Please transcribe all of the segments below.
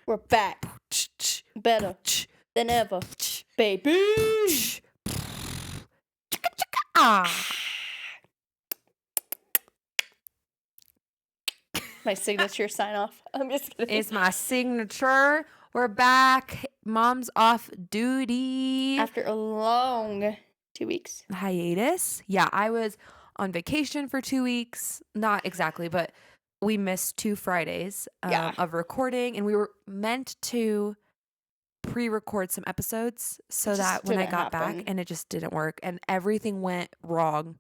We're back. Better than ever. Baby. My signature sign off. I'm just kidding. It's my signature. We're back. Mom's off duty. After a long 2 weeks. Hiatus. Yeah, I was on vacation for 2 weeks. Not exactly, but we missed 2 Fridays of recording, and we were meant to pre-record some episodes so that when I got back, and it just didn't work, and everything went wrong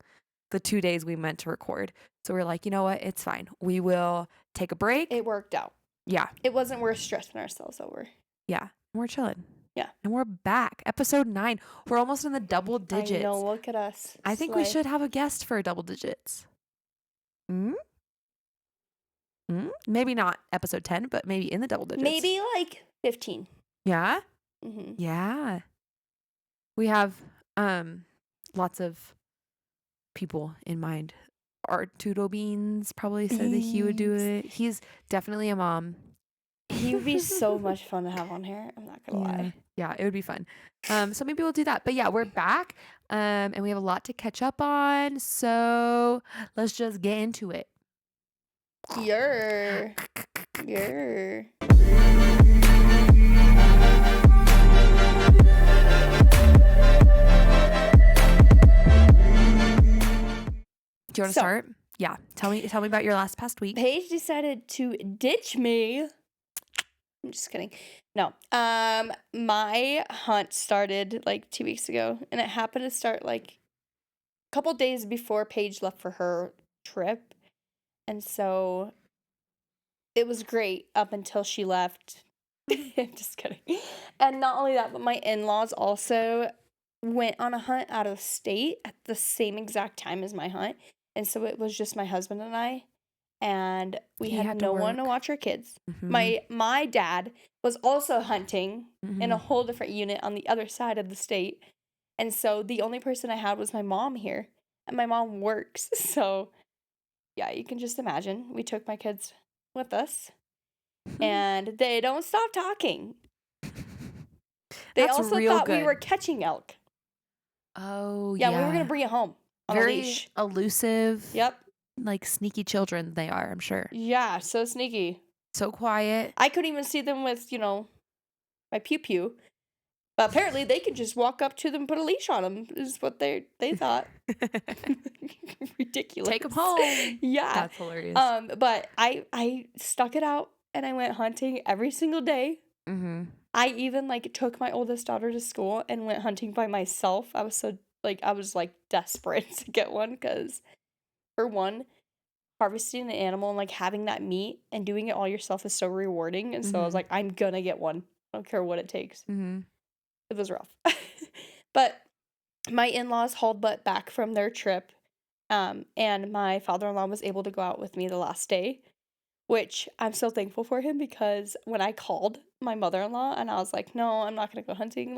the 2 days we meant to record. So we're like, you know what? It's fine. We will take a break. It worked out. Yeah. It wasn't worth stressing ourselves over. Yeah. We're chilling. Yeah. And we're back. Episode 9. We're almost in the double digits. I know. Look at us. I think we should have a guest for double digits. Maybe not episode 10, but maybe in the double digits. Maybe like 15. Yeah? Mm-hmm. Yeah. We have lots of people in mind. Arturo Beans probably said that he would do it. He's definitely a mom. He would be so much fun to have on here. I'm not gonna lie. Yeah, it would be fun. So maybe we'll do that. But yeah, we're back. And we have a lot to catch up on. So let's just get into it. Yer. Do you want to start? Yeah. Tell me about your past week. Paige decided to ditch me. I'm just kidding. No. My hunt started like 2 weeks ago, and it happened to start like a couple days before Paige left for her trip. And so it was great up until she left. I'm just kidding. And not only that, but my in-laws also went on a hunt out of state at the same exact time as my hunt. And so it was just my husband and I, and we had no one to watch our kids. Mm-hmm. My dad was also hunting in a whole different unit on the other side of the state. And so the only person I had was my mom here, and my mom works. So yeah, you can just imagine. We took my kids with us, and they don't stop talking. They also thought we were catching elk. Oh, yeah. Yeah, we were going to bring it home. Very elusive. Yep. Like sneaky children they are, I'm sure. Yeah, so sneaky. So quiet. I couldn't even see them with, my pew-pew. But apparently they could just walk up to them and put a leash on them, is what they thought. Ridiculous. Take them home. Yeah. That's hilarious. But I stuck it out, and I went hunting every single day. Mm-hmm. I even, took my oldest daughter to school and went hunting by myself. I was desperate to get one because, for one, harvesting an animal and, having that meat and doing it all yourself is so rewarding. And so I was like, I'm gonna get one. I don't care what it takes. Mm-hmm. It was rough. But my in-laws hauled butt back from their trip, and my father-in-law was able to go out with me the last day, which I'm so thankful for him, because when I called my mother-in-law and I was like, no, I'm not gonna go hunting,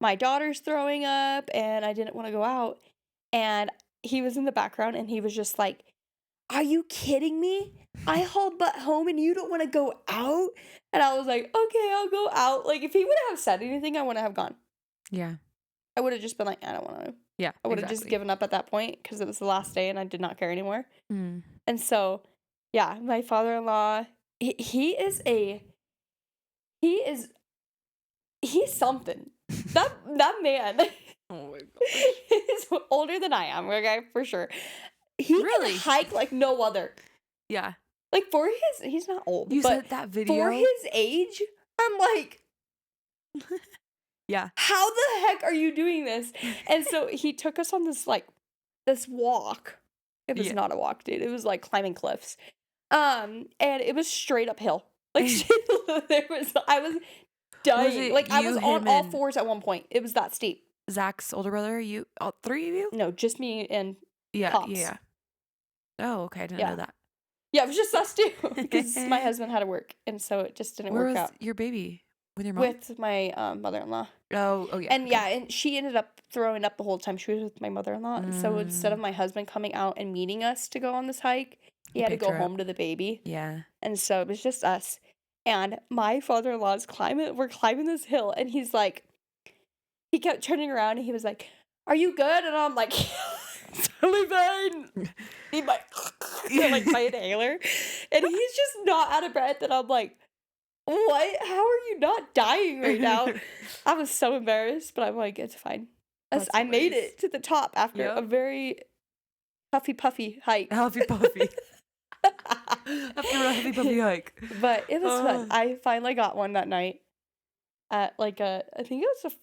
my daughter's throwing up and I didn't want to go out. And he was in the background and he was just like, are you kidding me? I hauled butt home and you don't want to go out? And I was like, okay, I'll go out. If he would have said anything, I wouldn't have gone. Yeah. I would have just been like, I don't want to. Yeah. I would have just given up at that point because it was the last day and I did not care anymore. Mm. And so, yeah, my father-in-law, he's something. That man, oh my gosh, is older than I am, okay, for sure. He can hike like no other. Yeah. For he's not old. You but said that video. For his age, I'm like, yeah. How the heck are you doing this? And so he took us on this walk. It was not a walk, dude. It was climbing cliffs. And it was straight uphill. I was dying. I was on all fours at one point. It was that steep. Zach's older brother, you, all three of you? No, just me and Pops. Yeah. Oh, okay. I didn't know that. Yeah, it was just us two because my husband had to work, and so it just didn't work out. Where was your baby? With your mom? With my mother-in-law. Oh yeah. And and she ended up throwing up the whole time she was with my mother-in-law. And so instead of my husband coming out and meeting us to go on this hike, he had to go home to the baby. Yeah. And so it was just us. And my father-in-law's we're climbing this hill, and he's like, he kept turning around and he was like, "Are you good?" And I'm like, "Totally fine." He like, like my inhaler, and he's just not out of breath, and I'm like, "What? How are you not dying right now?" I was so embarrassed, but I'm like, "It's fine." That's I made hilarious. it to the top after a Yep. very puffy puffy hike. Huffy puffy. After a huffy puffy hike. But it was fun. Oh, I finally got one that night at like I think it was a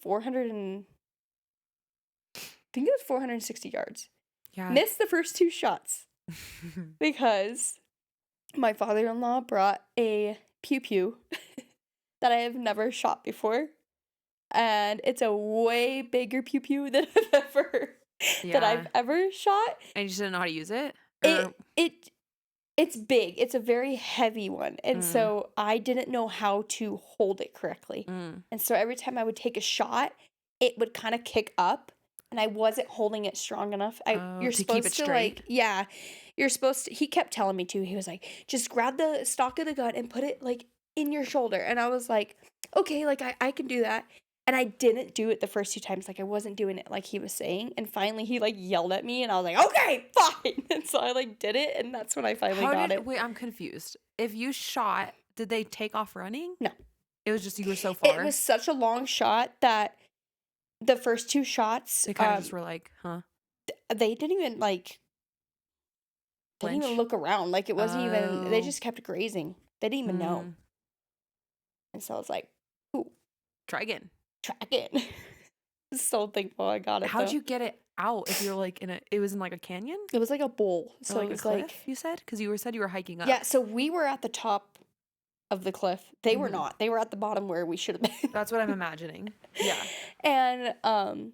460 yards. yeah. Missed the first 2 shots because my father-in-law brought a pew pew that I have never shot before, and it's a way bigger pew pew than I've Yeah. ever shot. And you just didn't know how to use it? Or It's big. It's a very heavy one, and mm, so I didn't know how to hold it correctly. mm. And so every time I would take a shot, it would kinda kick up, and I wasn't holding it strong enough. I Oh, You're to keep it supposed to, straight? like, yeah, you're supposed to, he kept telling me to. He was like, "Just grab the stock of the gun and put it, like, in your shoulder." And I was like, "Okay, like, I can do that." And I didn't do it the first 2 times, like, I wasn't doing it like he was saying, and finally he, like, yelled at me, and I was like, "Okay, fine." And so I, like, did it, and that's when I finally How got did it. wait, I'm confused. If you shot, did they take off running? No. It was just you were so It far? was such a long shot that the first 2 shots, They kinda just were like, "Huh?" they didn't even, like, they didn't even Flinch? look around, like, it wasn't even, they Oh. just kept grazing. They didn't even know. Mm. And so I was like, "Ooh, Try again. track it." So thankful I got it, How'd though. you get it out if you're, like, it was in, like, a canyon? It was like a bowl, Or, so it like, a was like, cliff, you said? Because said you were hiking yeah, up. so we were at the top of the cliff. They were Mhm. not. They were at the bottom where we should have been. That's what I'm imagining. Yeah. And,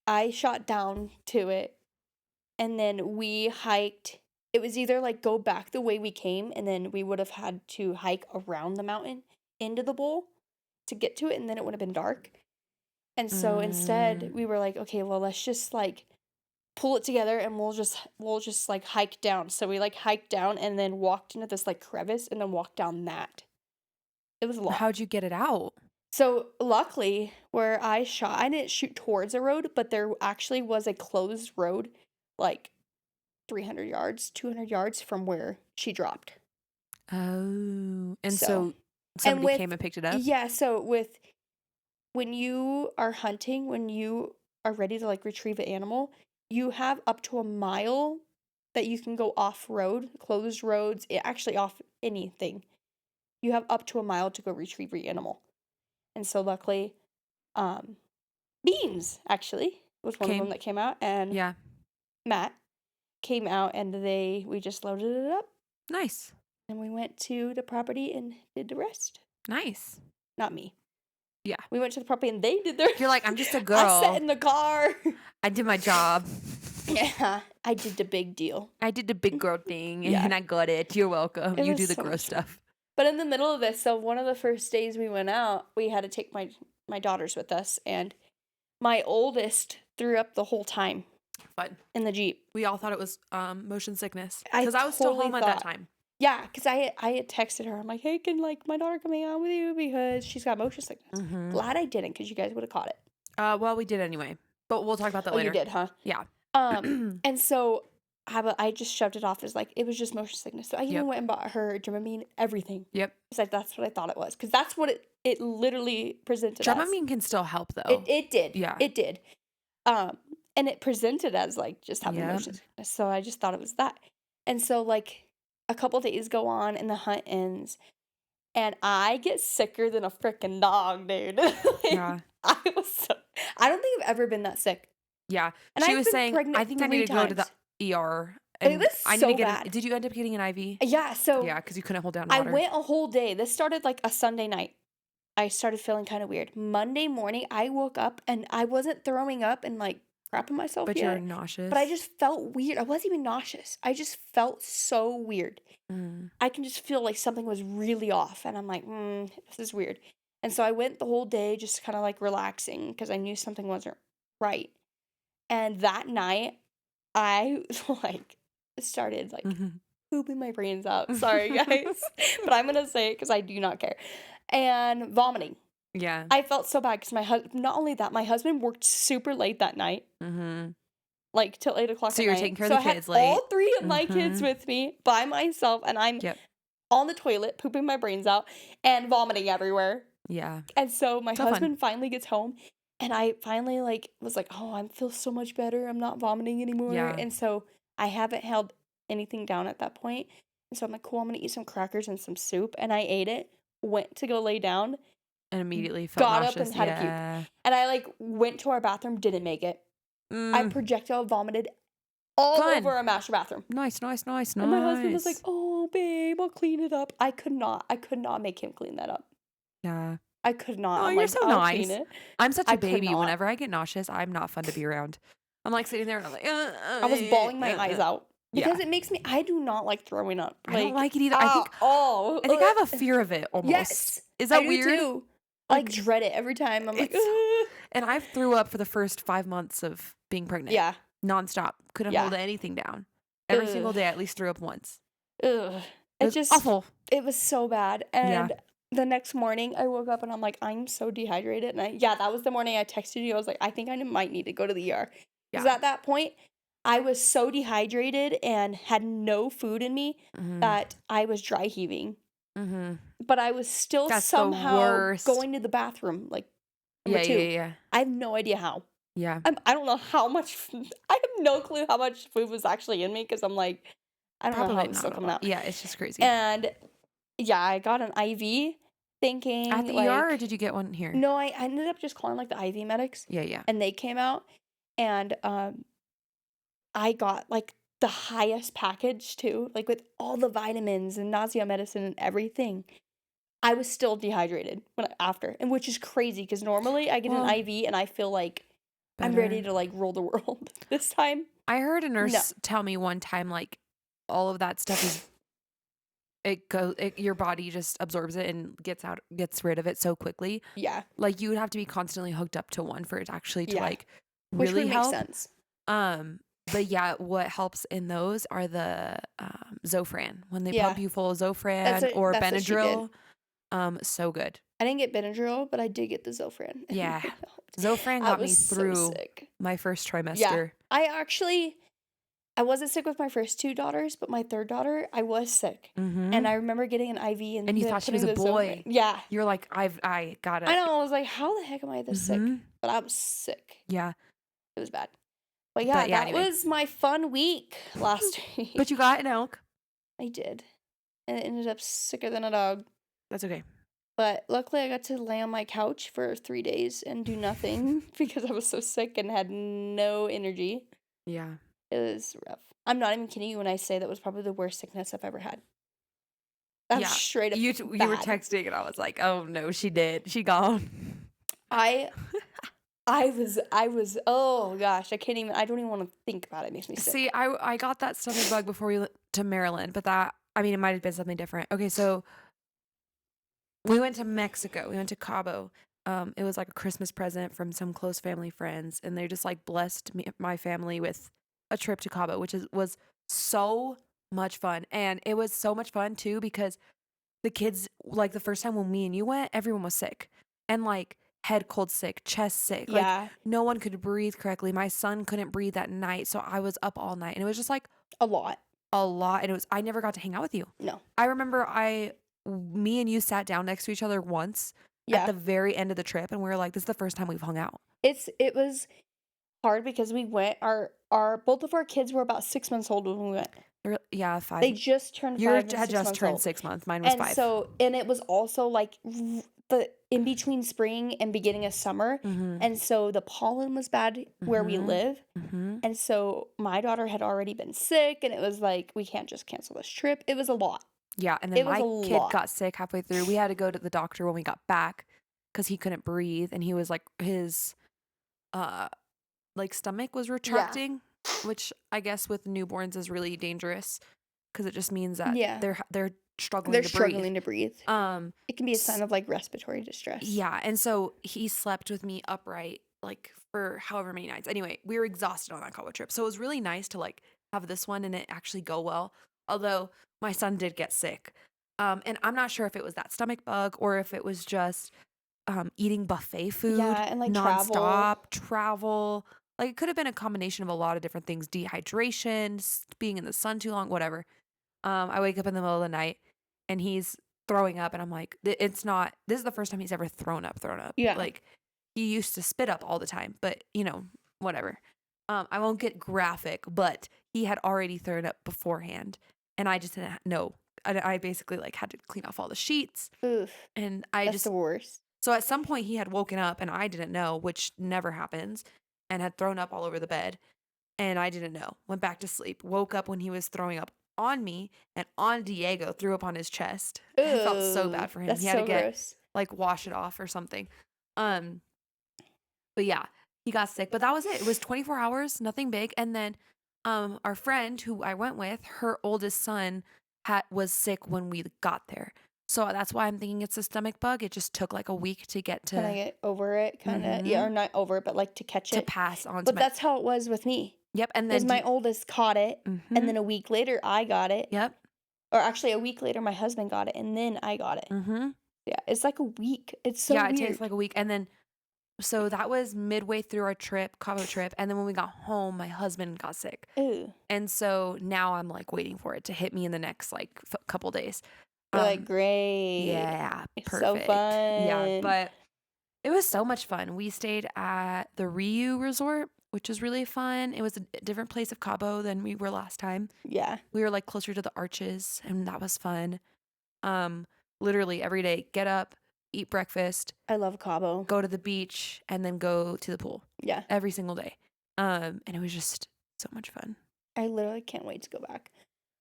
I shot down to it, and then we hiked. It was either, like, go back the way we came, and then we would have had to hike around the mountain into the bowl to get to it, and then it would have been dark. And so instead, Mm. we were like, "Okay, well, let's just, like, pull it together, and we'll just, like, hike down." So we, like, hiked down and then walked into this, like, crevice and then walked down that. It was a lot. How'd you get it out? So, luckily, where I shot, I didn't shoot towards a road, but there actually was a closed road, like, 300 yards, 200 yards from where she dropped. Oh, and So, so and somebody came with and picked it up? yeah, so with when you are hunting, when you are ready to, like, retrieve an animal, you have up to a mile that you can go off-road, closed roads, actually off anything. You have up to a mile to go retrieve your animal. And so luckily, um, Beans actually was one of them Came? that came out, and Yeah. Matt came out, and we just loaded it up, Nice. and we went to the property and did the rest. Nice. Not me. Yeah. We went to the property and they did their You're like, "I'm just a I sat girl. in the car. I did my job. Yeah, I did the big deal. I did the big girl thing, Yeah, and I got it. You're welcome. it You was do the so gross much fun. stuff." But in the middle of this, so one of the first days we went out, we had to take my daughters with us, and my oldest threw up the whole time Fun. in the Jeep. We all thought it was, motion sickness I because I was still totally home at that thought, time. yeah, because I had texted her. I'm like, "Hey, can, like, my daughter come hang out with you because she's got motion sickness?" Mhm. Glad I didn't, because you guys would have caught it. Well, we did anyway, but we'll talk about that Oh, you later. did, huh? Yeah. And so I just shoved it off as, like, it was just motion sickness. So I even Yep. went and bought her Dramamine, everything. Yep. It's like that's what I thought it was, because that's what it literally presented as. Dramamine can still help It though. it did. Yeah. It did. Um, and it presented as, like, just having Yep. motion sickness. So I just thought it was that. And so, like, a couple days go on and the hunt ends, and I get sicker than a freaking dog, dude. Like, Yeah. I don't think I've ever been that sick. Yeah. And She I've was been saying, "I pregnant think I need 3 to go to the times. ER, It and was I need to so get bad. an." Did you end up getting an IV? Yeah, so Yeah, because you couldn't hold down I water. went a whole day. This started, like, a Sunday night. I started feeling kinda weird. Monday morning, I woke up and I wasn't throwing up and, like, crapping myself But you're yet, but I nauseous? just felt weird. I wasn't even nauseous. I just felt so weird. Mm. I can just feel like something was really off, and I'm like, this is weird." And so I went the whole day just kinda, like, relaxing because I knew something wasn't right. And that night, I, like, started, like, Mhm. pooping my brains out. Sorry, guys. But I'm gonna say it because I do not care. And vomiting. Yeah. I felt so bad because my husband, not only that, my husband worked super late that night, Mhm. like till 8 o'clock So at you were taking night. care of So the I had kids all late. three of my kids Mhm. with me by myself, and I'm Yep. on the toilet, pooping my brains out and vomiting everywhere. Yeah. And so my So fun. husband finally gets home, and I finally like was like, "Oh, I feel so much better. I'm not vomiting anymore." Yeah. And so I haven't held anything down at that point. And so I'm like, "Cool, I'm gonna eat some crackers and some soup." And I ate it, went to go lay down, And immediately felt got up and nauseous. had a puke. Yeah. And I like went to our bathroom, didn't make it. I Mm. projectile vomited all over Fun. our master bathroom. Nice, nice, nice, And my husband was like, nice. "Oh, babe, I'll clean it up." I could not make him clean that up. Yeah. I could not. Oh, I'm you're like, so "I'll clean nice. it." I'm such I a could baby. not. Whenever I get nauseous, I'm not fun to be around. I'm like sitting there and I'm like, I was bawling my eyes out Yeah. because it makes me I do not like throwing up. I don't Like, like it either. I think oh, I think I have a fear of it almost. yes, Is I that do weird? too. I like Like dread it every time. I'm like, it's and I threw up for the first 5 months of being pregnant. yeah, Nonstop. Couldn't yeah, hold anything down. Every ugh, single day I at least threw up once. ugh. It It was just, awful. it was so bad. Yeah. And the next morning, I woke up and I'm like, I'm so dehydrated. And yeah, that was the morning I texted you. I was like, I think I might need to go to the ER because Yeah. at that point, I was so dehydrated and had no food in me Mhm. that I was dry heaving. Mhm. But I was still That's the somehow worst. going to the bathroom, like, number Yeah, yeah, 2. yeah. I have no idea how. Yeah. I don't know how much I have no clue how much food was actually in me because 'cause I'm like, I don't know how Probably it was still not a coming lot. out. Yeah, it's just crazy. And, yeah, I got an IV At thinking, the ER or like did you get one here? no, I ended up just calling, like, the IV medics, Yeah, yeah. and they came out, and, I got, like, the highest package too, like, with all the vitamins and nausea medicine and everything. I was still dehydrated after, and which is crazy because normally I get an Well, IV and I feel like I'm ready better. to, like, rule the world. This time, I heard a no. nurse tell me one time, like, all of that stuff is your body just absorbs it and gets rid of it so quickly. Yeah, Like, you would have to be constantly hooked up to one for it actually to, yeah, like, which really would make help. sense. Um, but yeah, what helps in those are the, Zofran. When they pump Yeah, you full of Zofran or that's what she did. Benadryl, so good. I didn't get Benadryl, but I did get the Zofran, and Yeah. it helped. Zofran I got was me so through sick. my first Yeah, trimester. I wasn't sick with my first 2 daughters, but my 3rd daughter, I was sick, and Mhm. I remember getting an IV And and you then thought she was putting a the Zofran. boy. Yeah, You're like, I I gotta. know, I was like, "How the heck am I this sick?" Mhm. But I was sick. Yeah. It was bad. But yeah, But yeah, that anyway. was my fun week last But you week. got an elk. I did. And it ended up sicker than a dog. That's okay. But luckily, I got to lay on my couch for 3 days and do nothing because I was so sick and had no energy. Yeah. It was rough. I'm not even kidding you when I say that was probably the worst sickness I've ever had. That's Yeah. straight up You were bad. texting and I was like, "Oh no, she did. She gone." I I was oh gosh, I don't even want to think about it. It makes me See, sick. I got that stomach bug before we went to Maryland, but that I mean, it might have been something different. Okay, so we went to Mexico. We went to Cabo. It was like a Christmas present from some close family friends, and they just like blessed my family with a trip to Cabo, which was so much fun. And it was so much fun too because the kids, like the first time when me and you went, everyone was sick and like head cold sick, chest sick. Like Yeah, no one could breathe correctly. My son couldn't breathe that night, so I was up all night, and it was just like a lot. a lot. And I never got to hang out with you. No. I remember me and you sat down next to each other once at Yeah. the very end of the trip, and we were like, "This is the first time we've hung out." It was hard because we went our both of our kids were about 6 months old when we went. Yeah, 5. They just turned Yours 5 and had 6 just months turned old. 6 months. Mine was And 5. so and it was also like the in between spring and beginning of summer. Mhm. And so the pollen was bad where we Mhm. live. Mhm. And so my daughter had already been sick and it was like we can't just cancel this trip. It was a lot. Yeah, and then It was a my kid lot. got sick halfway through. We had to go to the doctor when we got back because he couldn't breathe, and he was like his uh like stomach was Yeah. retracting, which I guess with newborns is really dangerous because it just means that Yeah. they're struggling They're to breathe. struggling to breathe. Um, It can be a sign s- of like respiratory distress. yeah, and so he slept with me upright like for however many nights. Anyway, we were exhausted on that Cabo trip, so it was really nice to like have this one and it actually go well. Although my son did get sick. And I'm not sure if it was that stomach bug or if it was just eating buffet food Yeah, and, like, travel. nonstop, travel. Like, it could have been a combination of a lot of different things, dehydration, being in the sun too long, whatever. I wake up in the middle of the night and he's throwing up, and I'm like, it's not, this is the first time he's ever thrown up, thrown up. Yeah. Like, he used to spit up all the time, but, whatever. I won't get graphic, but he had already thrown up beforehand, and I just didn't know. I basically, like, had to clean off all the sheets, Oof, and I that's the just worst. so at some point he had woken up and I didn't know, which never happens, and had thrown up all over the bed, and I didn't know. Went back to sleep. Woke up when he was throwing up on me and on Diego, threw up on his chest. I felt so Ooh, bad for him. that's He had to so get gross. like wash it off or something. Um, but yeah, he got sick. But that was it. It was 24 hours, nothing big. And then our friend who I went with, her oldest son was sick when we got there. So that's why I'm thinking it's a stomach bug. It just took like a week to get Kinda to get over it, kinda yeah, hmm or not over it, but, like, to catch to it. pass on to But my that's how it was with me. yep. And Is then my oldest caught it, and mm-hmm. then a week later, I got it. Yep. Or actually, a week later, my husband got it, and then I got it. Mm-hmm. Yeah, it's like a week. It's so Yeah, it takes weird. like a week. And then so that was midway through our trip, Cabo trip, and then when we got home, my husband got sick. Ew. And so now I'm like waiting for it to hit me in the next like couple days. You're like, Um "Great. yeah, It's so perfect. Yeah, fun." but it was so much fun. We stayed at the Riu Resort, which was really fun. It was a different place of Cabo than we were last time. Yeah, We were like closer to the arches, and that was fun. Um Literally every day, get up, eat breakfast, I love Cabo. go to the beach, and then go to the pool Yeah, every single day. And it was just so much fun. I literally can't wait to go back.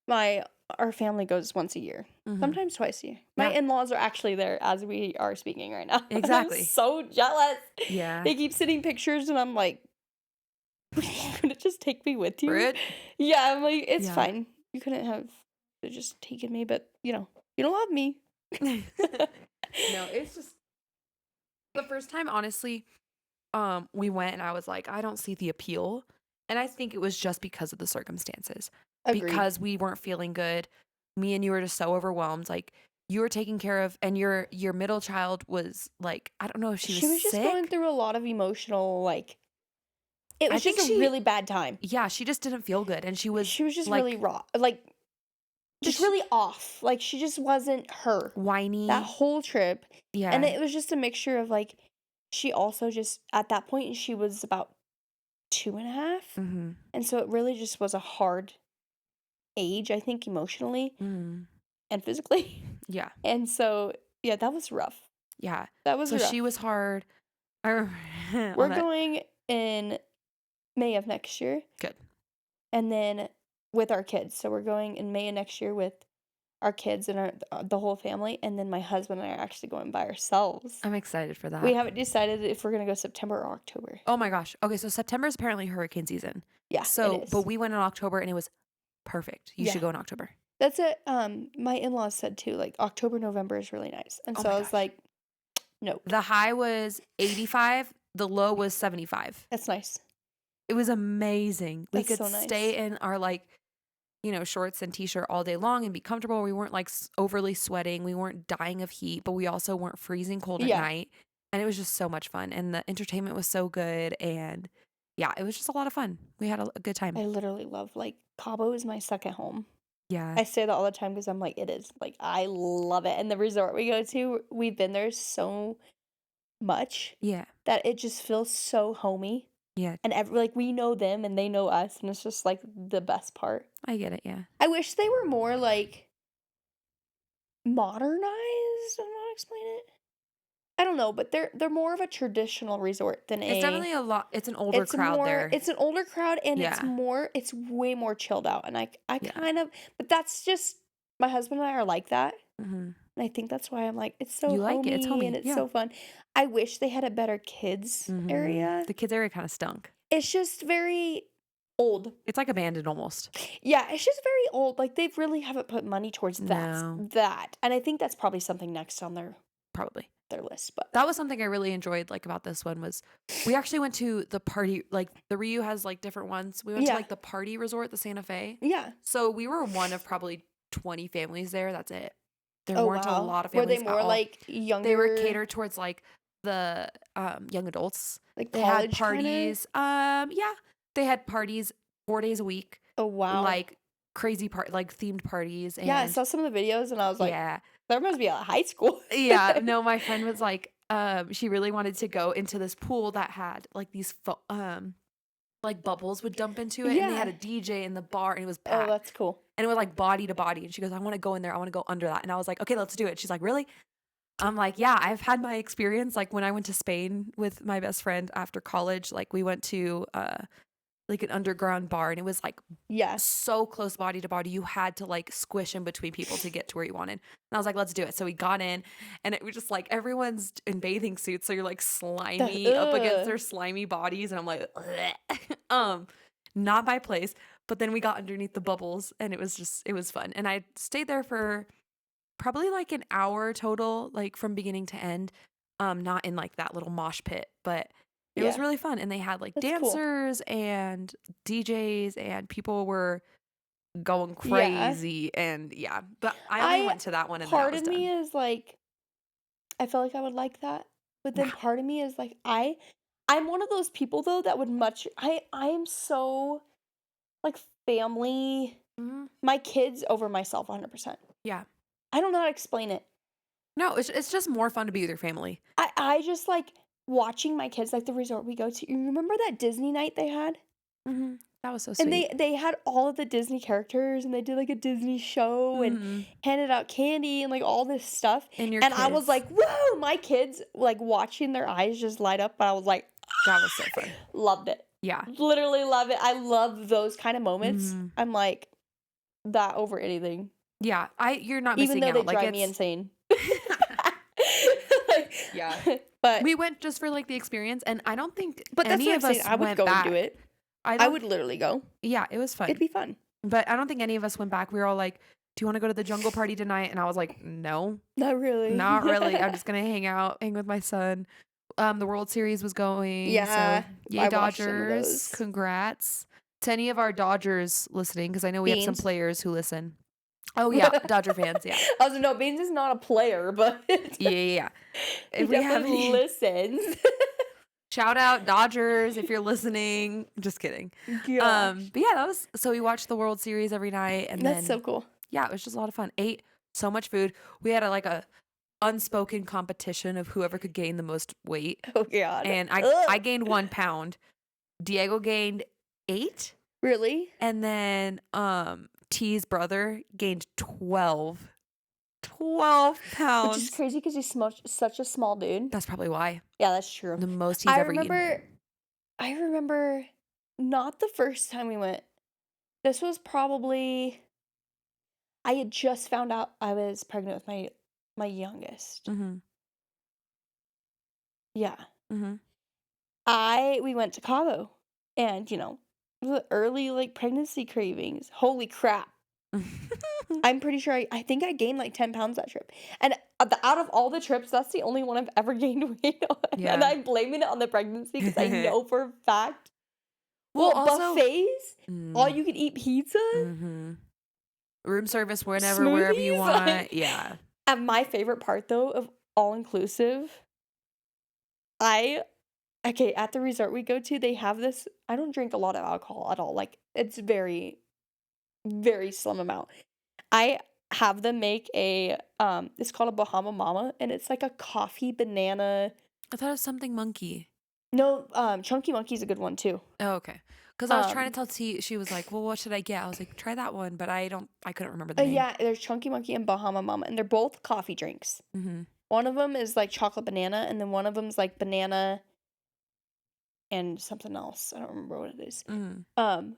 My Our family goes once a year, Mhm. sometimes twice a year. My Yeah, in-laws are actually there as we are speaking right now. I'm exactly. so jealous. Yeah. They keep sending pictures, and I'm like, "Are you gonna just take me with you?" Rude. Yeah, I'm like, "It's Yeah. fine. You couldn't have just taken me, but, you don't love me." No, it's just the first time, honestly, we went and I was like, I don't see the appeal. And I think it was just because of the circumstances. Agreed. Because we weren't feeling good. Me and you were just so overwhelmed. Like you were taken care of and your middle child was like, I don't know if she was She was just going sick. through a lot of emotional, like it I was think just a really bad time. yeah, she just didn't feel good. And she was She was just really like raw, like, just just really off, like, she just wasn't her that whiny. whole trip, and Yeah. it was just a mixture of, like, she also just at that point, she was about 2.5, Mm-hmm. and so it really just was a hard age, I think, emotionally Mm-hmm. and physically, Yeah. and so, yeah, that was rough. Yeah. That was So she rough. was hard. I remember on We're that. going in May of next year, Good. and then with our kids, so we're going in May of next year with our kids and the whole family, and then my husband and I are actually going by ourselves. I'm excited for We that. haven't decided if we're gonna go September or October. Oh my gosh. Okay, so September is apparently hurricane season. Yeah, it So, but is. we went in October and it was perfect. You Yeah. should go in October. That's it, my in-laws said too, like, October, November is really nice, and Oh so my I was gosh. like, "Nope." The high was 85, the low was 75. That's nice. It was amazing. We That's could so nice. stay in our like, shorts and t-shirt all day long and be comfortable. We weren't like overly sweating. We weren't dying of heat, but we also weren't freezing cold at Yeah. night. And it was just so much fun. And the entertainment was so good. And yeah, it was just a lot of fun. We had a good time. I literally love, like, Cabo is my second home. Yeah. I say that all the time because 'cause I'm like, "It is." Like, I love it, and the resort we go to, we've been there so much Yeah. that it just feels so homey. Yeah. And like, we know them and they know us, and it's just, like, the best part. I get it. Yeah. I wish they were more, like, modernized, I don't know how to explain it. I don't know, but they're more of a traditional resort than It's definitely it's an older crowd there. it's an older crowd, and Yeah. it's way more chilled out, and I Yeah. kind of but that's just my husband and I are like that, Hmm. and I think that's why I'm like, "It's so You like it. It's homey and homey. it's Yeah. so fun." I wish they had a better kids area. The kids area kind of stunk. It's just very old. It's like abandoned almost. Yeah, it's just very old, like, they really haven't put money towards No, that, and I think that's probably something next on their probably. their list, but That was something I really enjoyed, like, about this one was we actually went to the party like, the Ryu has, like, different ones. We went to, yeah. like, the party resort, the Santa Fe. Yeah. So, we were one of probably 20 families there, that's it. There Oh, weren't a wow. lot of Were they families at more, all. like, They were younger, catered towards, like, the, young adults. like, They had college kinda? parties, yeah. They had parties 4 days a week, Oh, wow. like, crazy like, themed parties, Yeah, I and saw some of the videos and I was like, yeah. "That reminds me of high school." Yeah, no, my friend was like, she really wanted to go into this pool that had like these like bubbles would dump into it, and they had Yeah. a DJ in the bar, and it was Oh, packed, that's cool. and it was like body to body. And she goes, "I want to go in there. I want to go under that." And I was like, "Okay, let's do it." She's like, "Really?" I'm like, "Yeah, I've had my experience. Like when I went to Spain with my best friend after college, like we went to like an underground bar, and it was like Yeah. so close body to body, you had to like squish in between people to get to where you wanted. And I was like, let's do it. So we got in, and it was just like everyone's in bathing suits, so you're like slimy up against Ugh. their slimy bodies, and I'm like, not my place. But then we got underneath the bubbles, and it was fun. And I stayed there for probably like an hour total, like from beginning to end. Not in like that little mosh pit, but it was Yeah. really fun. And they had like That's cool. dancers and DJs, and people were going Yeah. crazy, and yeah, but I only I went to that one and then I Part was of me done. is like, I feel like I would like that, but then Yeah. part of me is like, I'm one of those people though that would much I am so, like, family Mhm. my kids over myself 100%. Yeah. I don't know how to explain it. No, it's just more fun to be with your family. I just like watching my kids, like, the resort we go to. You remember that Disney night they had? Mhm. That was so And sweet. they had all of the Disney characters, and they did, like, a Disney show and Mhm. handed out candy and, like, all this stuff, And your and I was kids. like, "Whoa!" My kids, like, watching their eyes just light up, and I was like, That was so fun. loved it. Yeah. Literally love it. I love those kinda moments. Mhm. I'm like, that over anything, Yeah, you're not even missing though they out, like, drive me it's insane. Yeah. But We went just for, like, the experience, and I don't think that's any what I'm of saying, us I would went go and do back. it. I I don't would literally go. Yeah, it was It'd fun, be fun. but I don't think any of us went back. We were all like, "Do you wanna go to the jungle party tonight?" And I was like, "No, Not not really. really. I'm just gonna hang with my son." The World Series was going, so Yeah, yay I watched some of Dodgers. those. Congrats to any of our Dodgers listening, because I know we have some Beans. players who listen. Oh, yeah, Dodger fans, yeah. I was like, no, Beans is not a player, but Yeah, yeah, yeah. he If we have definitely any listens. shout out Dodgers if you're listening. Just kidding. Gosh, But yeah, that was so we watched the World Series every night, and that's so then cool. yeah, it was just a lot of fun. Ate so much food. We had a unspoken competition of whoever could gain the most weight, Oh god. and I Ugh. gained 1 pound. Diego gained 8, Really? and then T's brother gained 12. 12 Which is pounds. crazy because he's such a small dude. That's probably why. Yeah, that's true. The most he's I ever eaten. remember I remember not the first time we went. This was probably I had just found out I was pregnant with my youngest. Mhm. Yeah. Mhm. We went to Cabo and, the early, like, pregnancy cravings. Holy crap. I'm pretty sure I think I gained, like, 10 pounds that trip. And, out of all the trips, that's the only one I've ever gained weight on, and Yeah. I'm blaming it on the pregnancy because I know for a fact Well, also buffets, all mm, you can eat pizza, mhm. Room service wherever you smoothies, want. Yeah. and my favorite part, though, of all inclusive, I okay, at the resort we go to, they have this I don't drink a lot of alcohol at all, like, it's very, very slim amount. I have them make it's called a Bahama Mama, and it's like a coffee banana I thought it was something monkey. no, Chunky Monkey's a good one too. Oh, okay. Because I was trying to Um, tell T, she was like, "Well, what should I get?" I was like, "Try that one," but I couldn't remember the name. yeah, there's Chunky Monkey and Bahama Mama, and they're both coffee drinks. Mhm. One of them is, like, chocolate banana, and then one of them's, like, banana and something else, I don't remember what it is. Mhm. Um,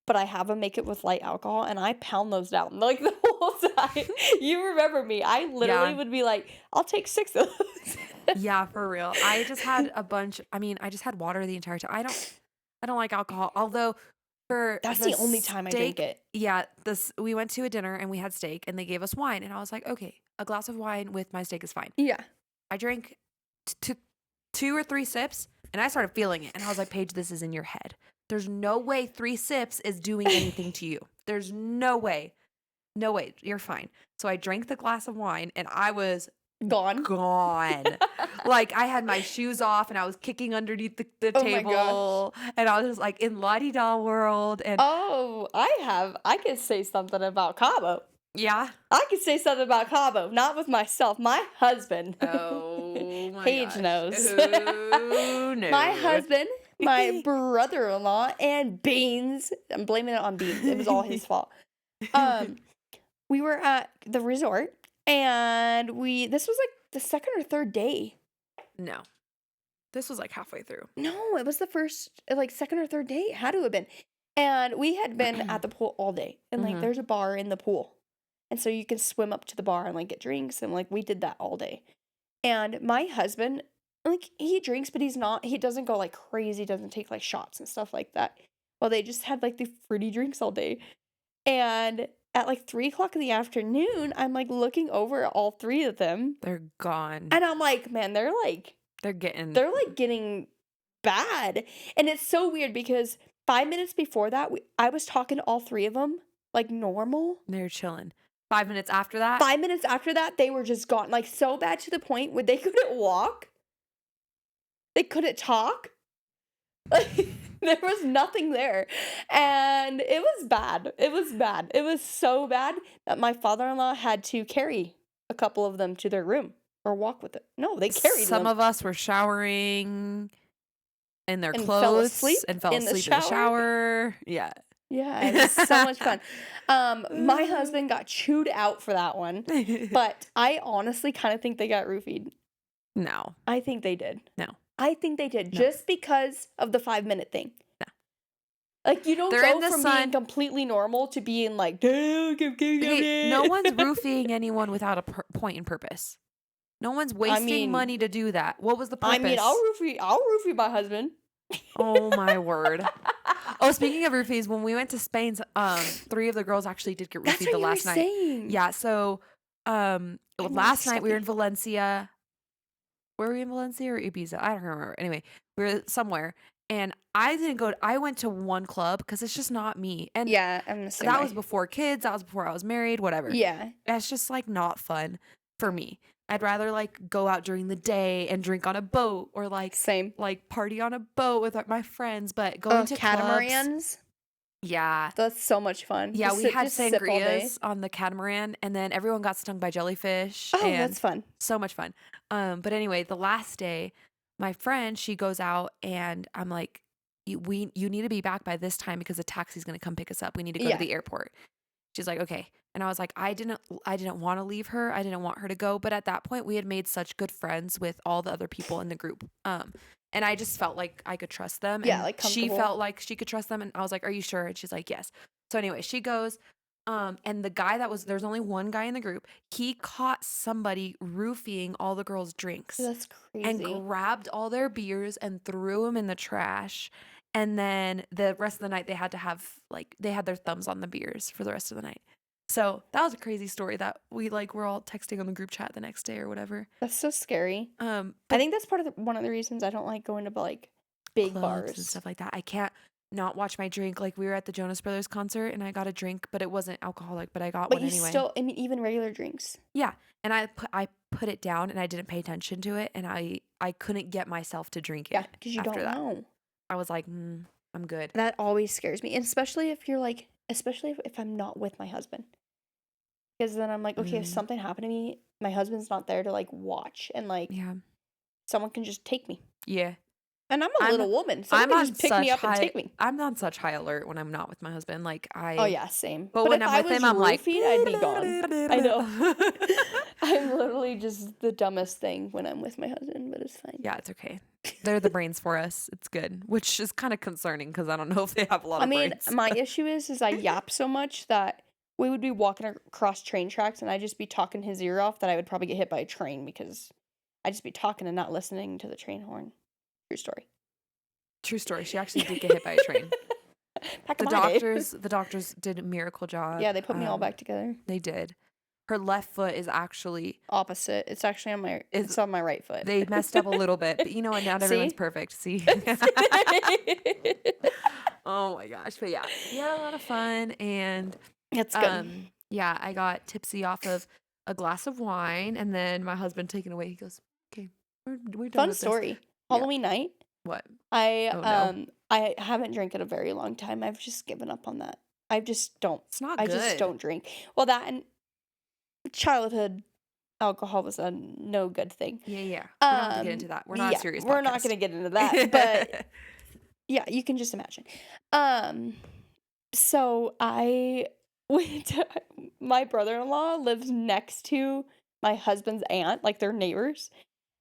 but I have them make it with light alcohol, and I pound those down, like, the whole time. You remember me, I literally Yeah. would be like, "I'll take 6 of those." Yeah, for real. I just had a bunch. I mean, I just had water the entire time. I don't like alcohol. Although for That's the the only time I drink steak, it. yeah, this we went to a dinner and we had steak and they gave us wine and I was like, okay, a glass of wine with my steak is fine. Yeah. I drank two or three sips, and I started feeling it. And I was like, Paige, this is in your head. There's no way 3 sips is doing anything to you. There's no way. No way. You're fine. So I drank the glass of wine, and I was Gone. gone. Like, I had my shoes off, and I was kicking underneath the Oh my gosh. table, and I was just like in la-di-da world. And Oh, I could say something about Cabo. yeah. I could say something about Cabo, not with myself, my husband. Oh my Paige gosh. knows. Oh no. My husband, my brother-in-law, and Beans. I'm blaming it on Beans. It was all his fault. We were at the resort, and this was like the second or third day. No. This was like halfway through. No, it was the first, like second or third day. It had to have been. And we had been at the pool all day, and like there's a bar in the pool. And so you can swim up to the bar and like get drinks, and like we did that all day. And my husband, like he drinks, but he doesn't go like crazy, doesn't take like shots and stuff like that. Well, they just had like the fruity drinks all day. And at like 3 o'clock in the afternoon, I'm like looking over at all 3 of them. They're gone. And I'm like, man, they're getting bad. And it's so weird because 5 minutes before that, I was talking to all 3 of them like normal. They're chilling. 5 minutes after that? 5 minutes after that, they were just gone. Like so bad to the point where they couldn't walk. They couldn't talk. Like there was nothing there. And it was bad. It was bad. It was so bad that my father-in-law had to carry a couple of them to their room or walk with it. No, they carried Some them. of us were showering in their And clothes fell asleep and fell in the asleep in the shower. Yeah. Yeah, it was so much fun. My husband got chewed out for that one, but I honestly kind of think they got roofied. No. I think they did. No. I think they did No. just because of the 5-minute thing. No. Like you don't They're in go the from sun. being completely normal to being like, Hey, no one's roofing anyone without a point and purpose. No one's wasting money to do that. What was the purpose? I mean, I'll roofie my husband. Oh my word. Oh, speaking of roofies, when we went to Spain, 3 of the girls actually did get That's roofied what the you were last night. saying. Yeah, so last night we were in stuffy. Valencia. Were we in Valencia or Ibiza? I don't remember. Anyway, we were somewhere, and I went to one club because it's just not me. And Yeah, I'm the same that way. was before kids. That was before I was married. Whatever. Yeah. That's just like not fun for me. I'd rather like go out during the day and drink on a boat or like Same. like party on a boat with my friends. But going to clubs, catamarans. yeah. That's so much fun. Yeah, Just we had just sip all day. sangrias on the catamaran, and then everyone got stung by jellyfish. Oh, and that's fun. so much fun. But anyway, the last day, my friend, she goes out, and I'm like, you need to be back by this time because a taxi's gonna come pick us up. We need to go to the airport. She's like, okay. And I was like, I didn't want to leave her. I didn't want her to go. But at that point, we had made such good friends with all the other people in the group. And I just felt like I could trust them. Yeah, and like she comfortable. felt like she could trust them. And I was like, are you sure? And she's like, yes. So anyway, she goes. And the guy there's only one guy in the group. He caught somebody roofing all the girls' drinks. That's crazy. And grabbed all their beers and threw them in the trash. And then the rest of the night they had their thumbs on the beers for the rest of the night. So that was a crazy story that we're all texting on the group chat the next day or whatever. That's so scary. I But think that's one of the reasons I don't like going to like big clubs bars and stuff like that. I can't not watch my drink. Like we were at the Jonas Brothers concert and I got a drink, but it wasn't alcoholic, but I got But one you anyway. still, I mean, even regular drinks. Yeah. And I put it down and I didn't pay attention to it and I couldn't get myself to drink it. Yeah, because you don't after that. know. I was like, I'm good. That always scares me, and especially if I'm not with my husband. Because then I'm like, okay, if something happened to me, my husband's not there to like watch, and like Yeah. someone can just take me. Yeah. And I'm a little woman. Someone can just pick me up and take me. I'm on such high alert when I'm not with my husband. Like Oh yeah, same. But when if I'm with him, I'm like, roofied, I'd be gone. I know. I'm literally just the dumbest thing when I'm with my husband, but it's fine. Yeah, it's okay. They're the brains for us. It's good, which is kind of concerning because I don't know if they have a lot of brains. My issue is I yap so much that we would be walking across train tracks and I'd just be talking his ear off that I would probably get hit by a train because I'd just be talking and not listening to the train horn. True story. True story. She actually did get hit by a train. Back The in my day. doctors did a miracle job. Yeah, they put me all back together. They did. her left foot is actually Opposite. It's actually is it's on my right foot. they messed up a little bit, but you know what? Not everyone's See? perfect. See? Oh my gosh. But yeah, we had a lot of fun and It's good. yeah, I got tipsy off of a glass of wine and then my husband taken away. He goes, "Okay, we're done Fun with this." story. Yeah. Halloween night, What? I Oh no. I haven't drank in a very long time. I've just given up on that. I just don't. It's not I just good. don't drink. Well, that and childhood alcohol was a no good thing. Yeah, yeah. We don't have to get into that. We're not a Yeah, serious we're not podcast. gonna get into that, but yeah, you can just imagine. Um, so I went to my brother-in-law lives next to my husband's aunt, like they're neighbors.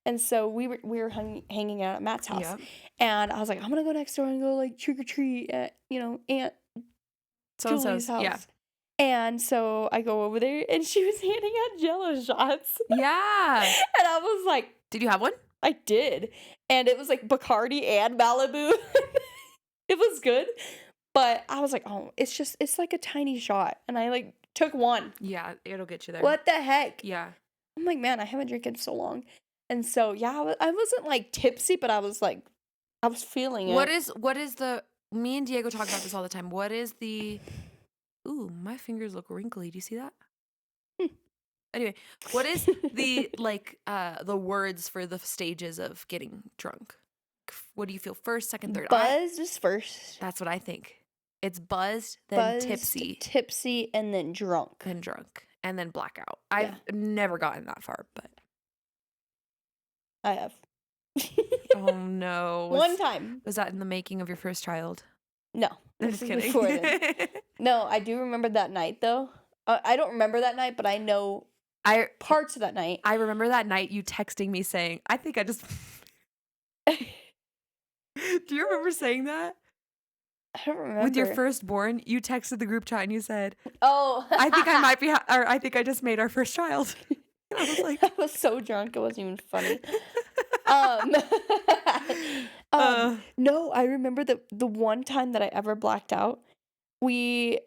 And so we were hanging out at Matt's house. Yep. And I was like, I'm gonna go next door and go like trick or treat at, Aunt So and Julie's so's. Yeah. house. And so I go over there and she was handing out Jello shots. Yeah. And I was like, Did you have one? I did. And it was like Bacardi and Malibu. It was good. But I was like, oh, it's like a tiny shot. And I like took one. Yeah, it'll get you there. What the heck? Yeah. I'm like, man, I haven't drank in so long. And so, yeah, I wasn't like tipsy, but I was feeling it. What is the me and Diego talk about this all the time. What is the Ooh, my fingers look wrinkly. Do you see that? Anyway, what is the the words for the stages of getting drunk? What do you feel first, second, third? Buzzed is first. That's what I think. It's buzzed, then Buzzed, tipsy, and then drunk. then drunk, and then blackout. Yeah. I've never gotten that far, but I have. oh no. One time. Was that in the making of your first child? No. I'm this just was kidding. before then. No, I do remember that night though. I don't remember that night, but I know parts of that night. I remember that night you texting me saying, I think I just Do you remember saying that? I don't remember. With your firstborn, you texted the group chat and you said, Oh. I think I might be, or I think I just made our first child. And I was like, I was so drunk, it wasn't even funny. No, I remember the one time that I ever blacked out. We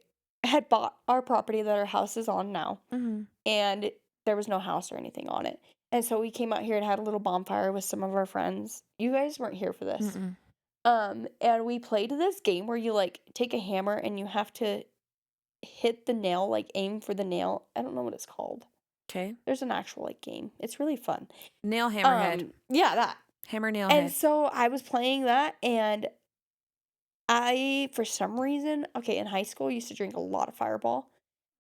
had bought our property that our house is on now, and there was no house or anything on it. And so we came out here and had a little bonfire with some of our friends. You guys weren't here for this. And we played this game where you like take a hammer and you have to hit the nail, like aim for the nail. I don't know what it's called. Okay. There's an actual like game. It's really fun. Nail hammerhead. Yeah, that. Hammer nail And head. so I was playing that and I, for some reason, okay, in high school, I used to drink a lot of Fireball.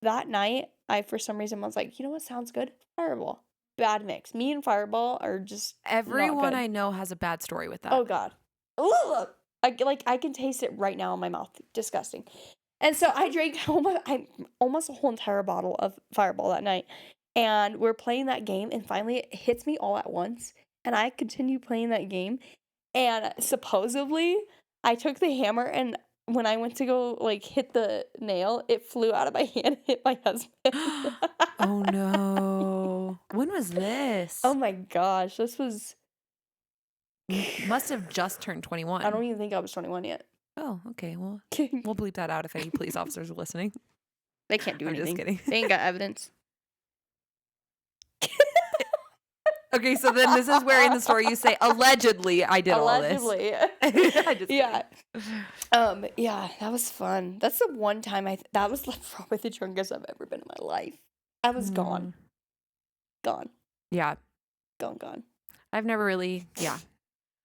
That night, I, for some reason, was like, you know what sounds good? Fireball. Bad mix. Me and Fireball are just Everyone not I good. know has a bad story with that. Oh, God. Ugh! I can taste it right now in my mouth. Disgusting. And so I drank almost a whole entire bottle of Fireball that night. And we're playing that game, and finally it hits me all at once. And I continue playing that game. And supposedly, I took the hammer, and when I went to go, like, hit the nail, it flew out of my hand and hit my husband. Oh, no. When was this? Oh, my gosh. This was... Must have just turned 21. I don't even think I was 21 yet. Oh, okay. Well, we'll bleep that out if any police officers are listening. They can't do I'm anything. just kidding. They ain't got evidence. Okay, so then this is where in the story you say, allegedly I did Allegedly. all this. Yeah. Yeah, that was fun. That's the one time that was like probably the drunkest I've ever been in my life. I was gone. Gone. Yeah. Gone. I've never really,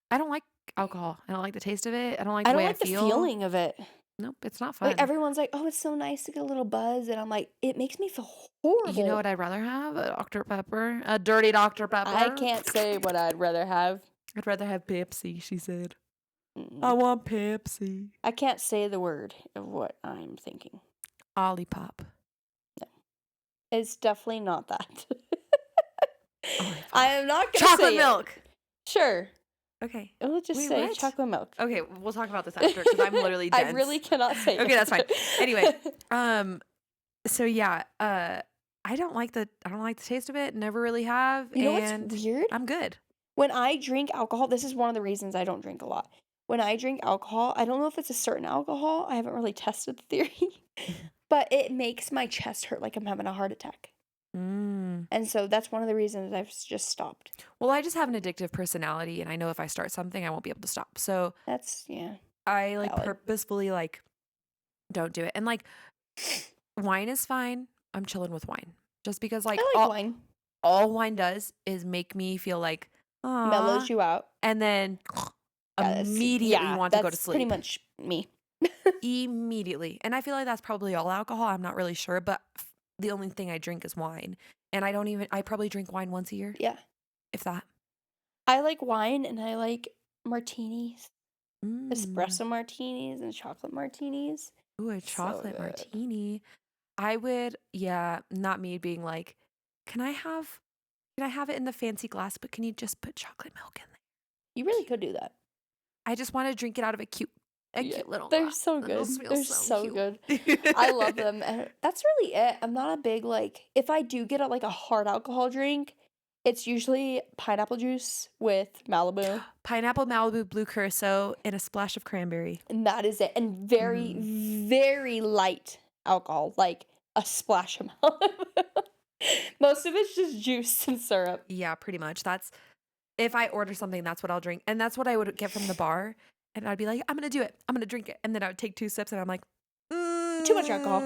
I don't like alcohol. I don't like the taste of it. I don't like the way I feel. The feeling of it. Nope, it's not fun. Like everyone's like, oh, it's so nice to get a little buzz. And I'm like, it makes me feel horrible. You know what I'd rather have? A Dr. Pepper. A dirty Dr. Pepper. I can't say what I'd rather have. I'd rather have Pepsi, she said. Mm-mm. I want Pepsi. I can't say the word of what I'm thinking. Olipop. No. It's definitely not that. Olipop. I am not going to say chocolate milk. Sure. Okay. We'll just say what? chocolate milk. Okay, we'll talk about this after because I'm literally dense. I really cannot say it. Okay, that's fine. Anyway, so yeah, I don't like the taste of it. Never really have. You know and what's weird? I'm good. When I drink alcohol, this is one of the reasons I don't drink a lot. When I drink alcohol, I don't know if it's a certain alcohol. I haven't really tested the theory, but it makes my chest hurt like I'm having a heart attack. Mm. And so that's one of the reasons I've just stopped. Well, I just have an addictive personality, and I know if I start something, I won't be able to stop. So That's, yeah, I like valid. purposefully like don't do it. And like wine is fine. I'm chilling with wine. Just because like I like wine. all wine does is make me feel like Mellows ah, you out. and then immediately want to go to That's pretty sleep. much me. Immediately. And I feel like that's probably all alcohol. I'm not really sure, but the only thing I drink is wine. And I probably drink wine once a year, Yeah. if that. I like wine and I like martinis, Mm. espresso martinis and chocolate martinis. Ooh, a So chocolate good. martini. I would, yeah, not me being like, can I have it in the fancy glass, but can you just put chocolate milk in there? You really could do that. I just want to drink it out of a cute Yeah. little They're glass. so It'll good. feel They're so so cute. good. I love them. And that's really it. I'm not a big like if I do get like a hard alcohol drink, it's usually pineapple juice with Malibu. Pineapple Malibu Blue Curacao and a splash of cranberry. And that is it. And very, Mm. very light alcohol, like a splash of Malibu. Most of it's just juice and syrup. Yeah, pretty much. That's if I order something, that's what I'll drink. And that's what I would get from the bar. And I'd be like, I'm going to do it. I'm going to drink it. And then I would take 2 sips and I'm like, Too much alcohol.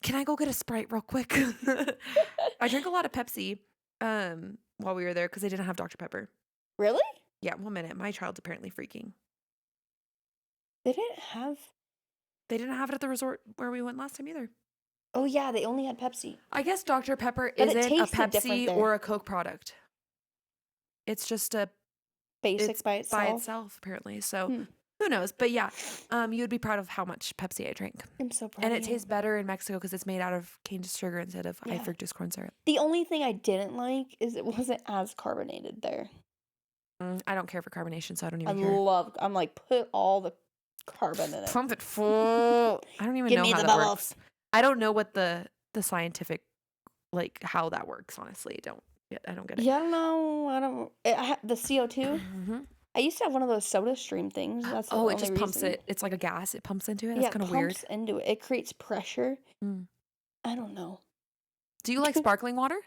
can I go get a Sprite real quick? I drank a lot of Pepsi while we were there because they didn't have Dr. Pepper. Really? Yeah, 1 minute. My child's apparently freaking. They didn't have. They didn't have it at the resort where we went last time either. Oh, yeah, they only had Pepsi. I guess Dr. Pepper But it isn't a tasted different Pepsi there. or a Coke product. It's Basic by by itself. itself, apparently. So Hmm. who knows? But yeah, you'd be proud of how much Pepsi I drank. I'm so proud And of it you. tastes better in Mexico because it's made out of cane sugar instead of high Yeah. fructose corn syrup. The only thing I didn't like is it wasn't as carbonated there. I don't care for carbonation, so I don't even care. I'm like, put all the carbon in it. Pump it full. I don't even Give know me how the that bubbles. works. I don't know what the scientific, like how that works, honestly. I don't get it. Yeah, I don't know. The CO2. Mhm. I used to have one of those Soda Stream things. That's the Oh, it only just pumps reason. it. It's like a gas. It pumps into it. Yeah, That's it kind of weird. pumps into it. It creates pressure. Mm. I don't know. Do you like sparkling water?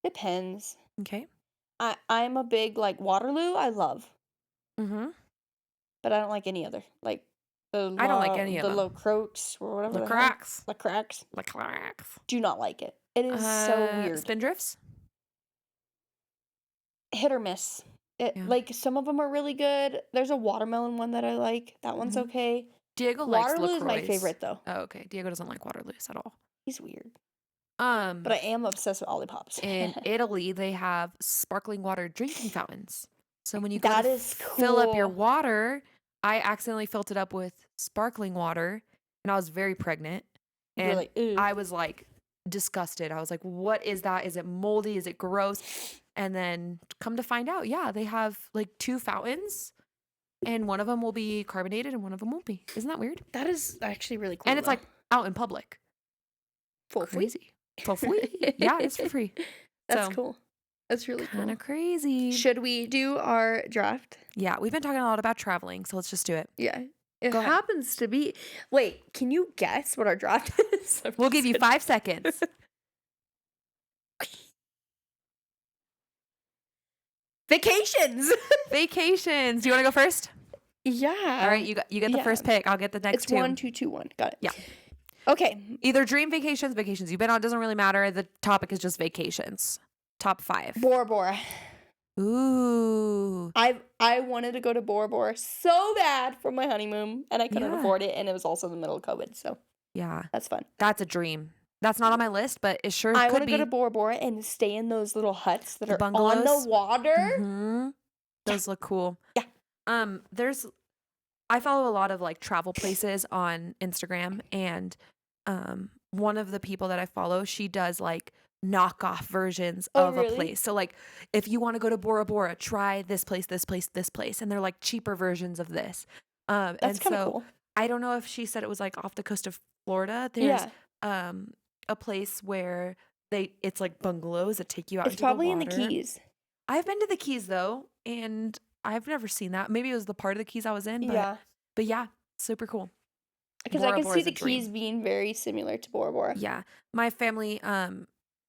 Depends. Okay. I'm a big like Waterloo. I love, Mm-hmm. but I don't like any other. Like I don't like any of the them. low croaks or whatever. The the hell. cracks. The cracks. The cracks. Do not like it. It is so weird. Spindrifts? Hit or miss. Yeah. Like some of them are really good. There's a watermelon one that I like. That one's Mhm. okay. Diego likes Waterloo is my LaCroix. favorite though. Oh, okay. Diego doesn't like Waterloos at all. He's weird. But I am obsessed with Ollipops. In Italy, they have sparkling water drinking fountains. So when you go That to is fill up your cool. water, I accidentally filled it up with sparkling water, and I was very pregnant. You're And like, ew. I was like disgusted. I was like, what is that? Is it moldy? Is it gross? And then come to find out, yeah, they have like 2 fountains, and one of them will be carbonated and one of them won't be. Isn't that weird? That is actually really cool. And it's like out in public. for free. Crazy. For free. Yeah, it's for free. That's So, cool. That's really kind cool. of crazy. Should we do our draft? Yeah, we've been talking a lot about traveling, so let's just do it. Yeah. It Go ahead. happens to be. Wait, can you guess what our draft is? I'm We'll just give you kidding. 5 seconds. Vacations. Vacations. Do you want to go first? Yeah. All right, you get the yeah. first pick. I'll get the next It's 2. 1, 2, 2, 1. Got it. Yeah. Okay. Either dream vacations you've been on, doesn't really matter. The topic is just vacations. Top 5. Bora Bora. Ooh. I wanted to go to Bora Bora so bad for my honeymoon, and I couldn't Yeah. afford it, and it was also in the middle of COVID, so Yeah. that's fun. That's a dream. That's not on my list, but it sure I could want to be. go to Bora Bora and stay in those little huts that The are on bungalows? the water. Mhm. Those look cool. Yeah. I follow a lot of like travel places on Instagram, and one of the people that I follow, she does like knockoff versions Oh, of a really? place. So like if you want to go to Bora Bora, try this place, and they're like cheaper versions of this. That's And kind of so cool. I don't know if she said it was like off the coast of Florida. There's Yeah. a place where it's like bungalows that take you out It's into probably the in the water. Keys. I've been to the Keys though, and I've never seen that. Maybe it was the part of the Keys I was in, Yeah. but yeah, super cool. Because I Bora can Bora see is a the dream. Keys being very similar to Bora Bora. Yeah. My family,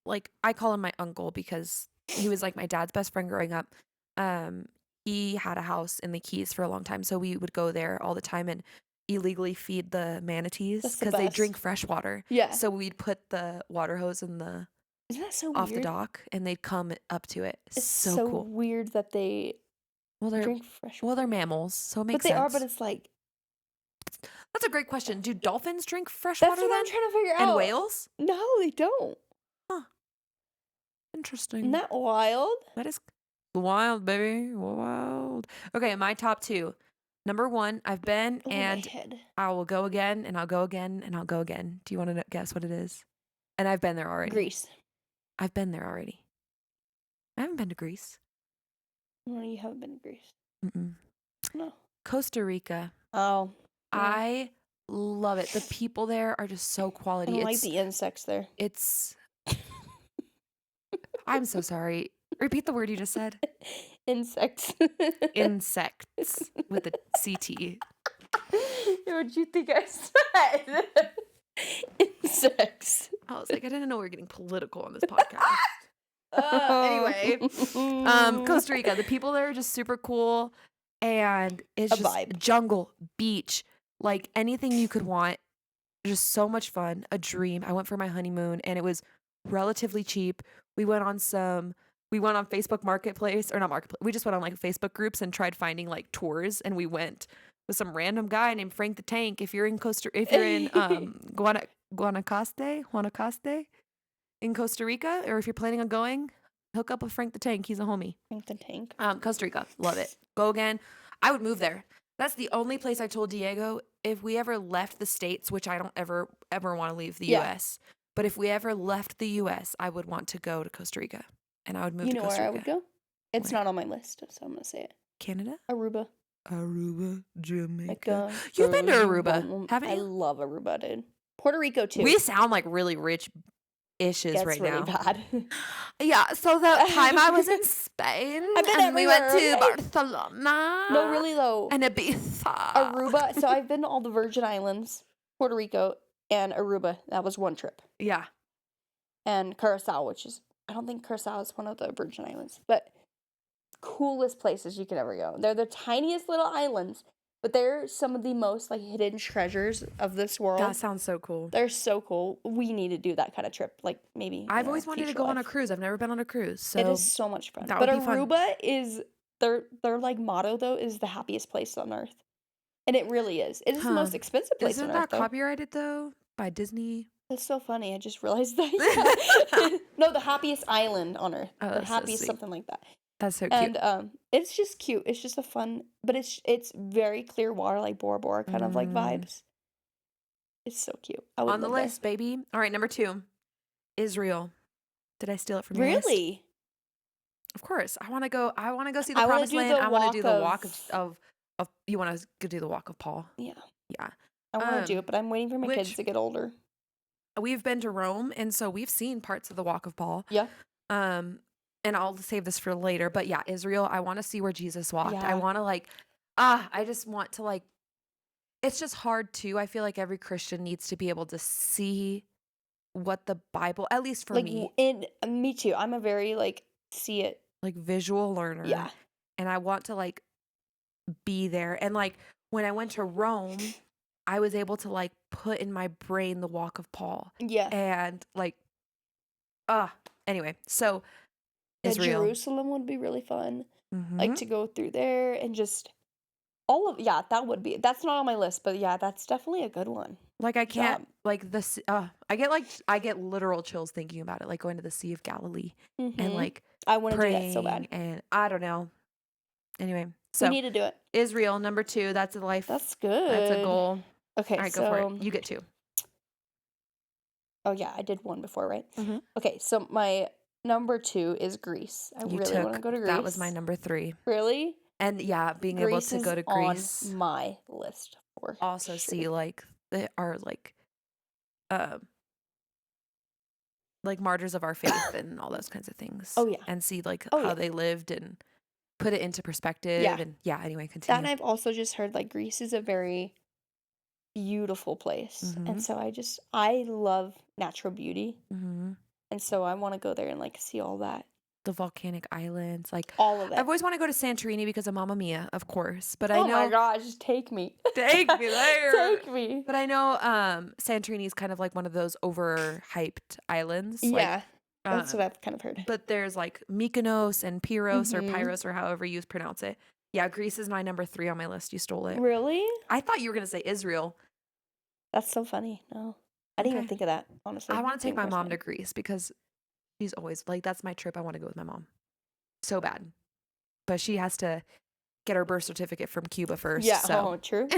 like I call him my uncle because he was like my dad's best friend growing up. Um, he had a house in the Keys for a long time, so we would go there all the time and illegally feed the manatees That's the because they drink best. fresh water. Yeah. So we'd put the water hose in the Isn't that so off the weird? dock and they'd come up to it. It's So so cool. weird that they Well, they're drink fresh well, they're water. mammals, so it But makes they are, but sense. it's like, That's a great question. Do dolphins drink fresh that's water what then? I'm trying to figure And out. whales? No, they don't. Huh. Isn't Interesting. that wild? That is wild, baby. Wild. Okay, my top 2. Number 1, I've been Oh, my and head. I will go again and I'll go again and I'll go again. Do you want to guess what it is? And I've been there already. Greece. I've been there already. I haven't been to Greece. No, you haven't been to Greece. Mm-mm. No. Costa Rica. Oh. Yeah. I love it. The people there are just so I quality. don't like the insects there. It's I'm so sorry. Repeat the word you just said. Insects. Insects with a CT. What'd you think I said? Insects. I was like, I didn't know we were getting political on this podcast. Anyway, Costa Rica. The people there are just super cool, and it's A just vibe. jungle, beach, like anything you could want. Just so much fun, a dream. I went for my honeymoon, and it was relatively cheap. We went on Facebook Marketplace, or not Marketplace. We just went on like Facebook groups and tried finding like tours, and we went with some random guy named Frank the Tank. If you're in Guanacaste in Costa Rica, or if you're planning on going, hook up with Frank the Tank. He's a homie. Frank the Tank. Costa Rica, love it. Go again. I would move there. That's the only place I told Diego if we ever left the States, which I don't ever want to leave the Yeah. US. But if we ever left the US, I would want to go to Costa Rica. And I would move You to know Costa where I Rica. would go? It's Where? not on my list, so I'm gonna say it. Canada? Aruba. Aruba, Jamaica. Like, You've been to Aruba, haven't I you? love Aruba, dude. Puerto Rico too. We sound like really rich issues That's right really now. bad. Yeah, so the time I was in Spain I've been and we went to everywhere. Barcelona. No, really though. And Ibiza. Aruba. So I've been to all the Virgin Islands, Puerto Rico, and Aruba. That was one trip. Yeah. And Curacao, which is, I don't think Curacao is one of the Virgin Islands, but coolest places you could ever go. They're the tiniest little islands, but they're some of the most like hidden treasures of this world. That sounds so cool. They're so cool. We need to do that kind of trip, like maybe. I've always wanted to go on a cruise. I've never been on a cruise, so It is so much fun. that But would be fun. Aruba is their like motto though is the happiest place on earth, and it really is. It is the most expensive place Isn't on that earth. Though. copyrighted though by Disney? That's so funny. I just realized that. No, the happiest island on earth. Oh, The that's so happiest sweet. something like that. That's so cute. And it's just cute. It's just a fun, but it's very clear water, like Bora Bora kind of like vibes. It's so cute. I would On the live list, baby. All right, number 2, Israel. Did I steal it from there. your list? Really? Of course. I want to go see the I wanna promised do land. the I want to do the walk walk of you want to go do the walk of Paul. Yeah. Yeah. I want to do it, but I'm waiting for my kids which- to get older. We've been to Rome, and so we've seen parts of the walk of Paul. Yeah. And I'll save this for later, but yeah, Israel, I want to see where Jesus walked. Yeah. I want to I just want to it's just hard too. I feel like every Christian needs to be able to see what the Bible, at least for Like me, me too. I'm a very see it. visual learner. Yeah. And I want to be there. And when I went to Rome, I was able to put in my brain the walk of Paul. Yeah. And anyway, so Yeah, Israel. Jerusalem would be really fun. Mhm. To go through there and just that's not on my list, but yeah, that's definitely a good one. I can't this I get literal chills thinking about it, going to the Sea of Galilee and Mhm. I want to do that praying so bad. and I don't know. Anyway, We so need to do it. Israel number 2, that's a life. That's good. That's a goal. Okay, All right, so go for it. You get 2. oh yeah, I did one before, right? Mhm. Okay, so my number 2 is Greece. I You really want to go to Greece. That was my number 3. Really? And yeah, being able Greece to go is to Greece. on my list for Also sure. see our martyrs of our faith and all those kinds of things. Oh, yeah. And see Oh, how yeah. they lived and put it into perspective. Yeah. And yeah, anyway, That, continue. and I've also just heard Greece is a very beautiful place. And Mhm. so I love natural beauty. Mhm. And so I want to go there and like see all that. The volcanic islands, like, All of I've it. always wanna go to Santorini because of Mamma Mia, of course, but I Oh my know gosh, just take me. take me there. Take me. But I know, Santorini is kind of like one of those overhyped islands, like, Yeah, that's what um, I've kind of heard. but there's, like, Mykonos and Mhm. Pyros or however you pronounce it. Yeah, Greece is my number 3 on my list, you stole it. Really? I thought you were gonna say Israel. That's so funny. No. I didn't even Okay. think of that, I honestly. wanna take Didn't my cross mom my to Greece because she's always like, that's my trip, I wanna go with my mom. So bad. But she has to get her birth certificate from Cuba first, Yeah, so oh, true.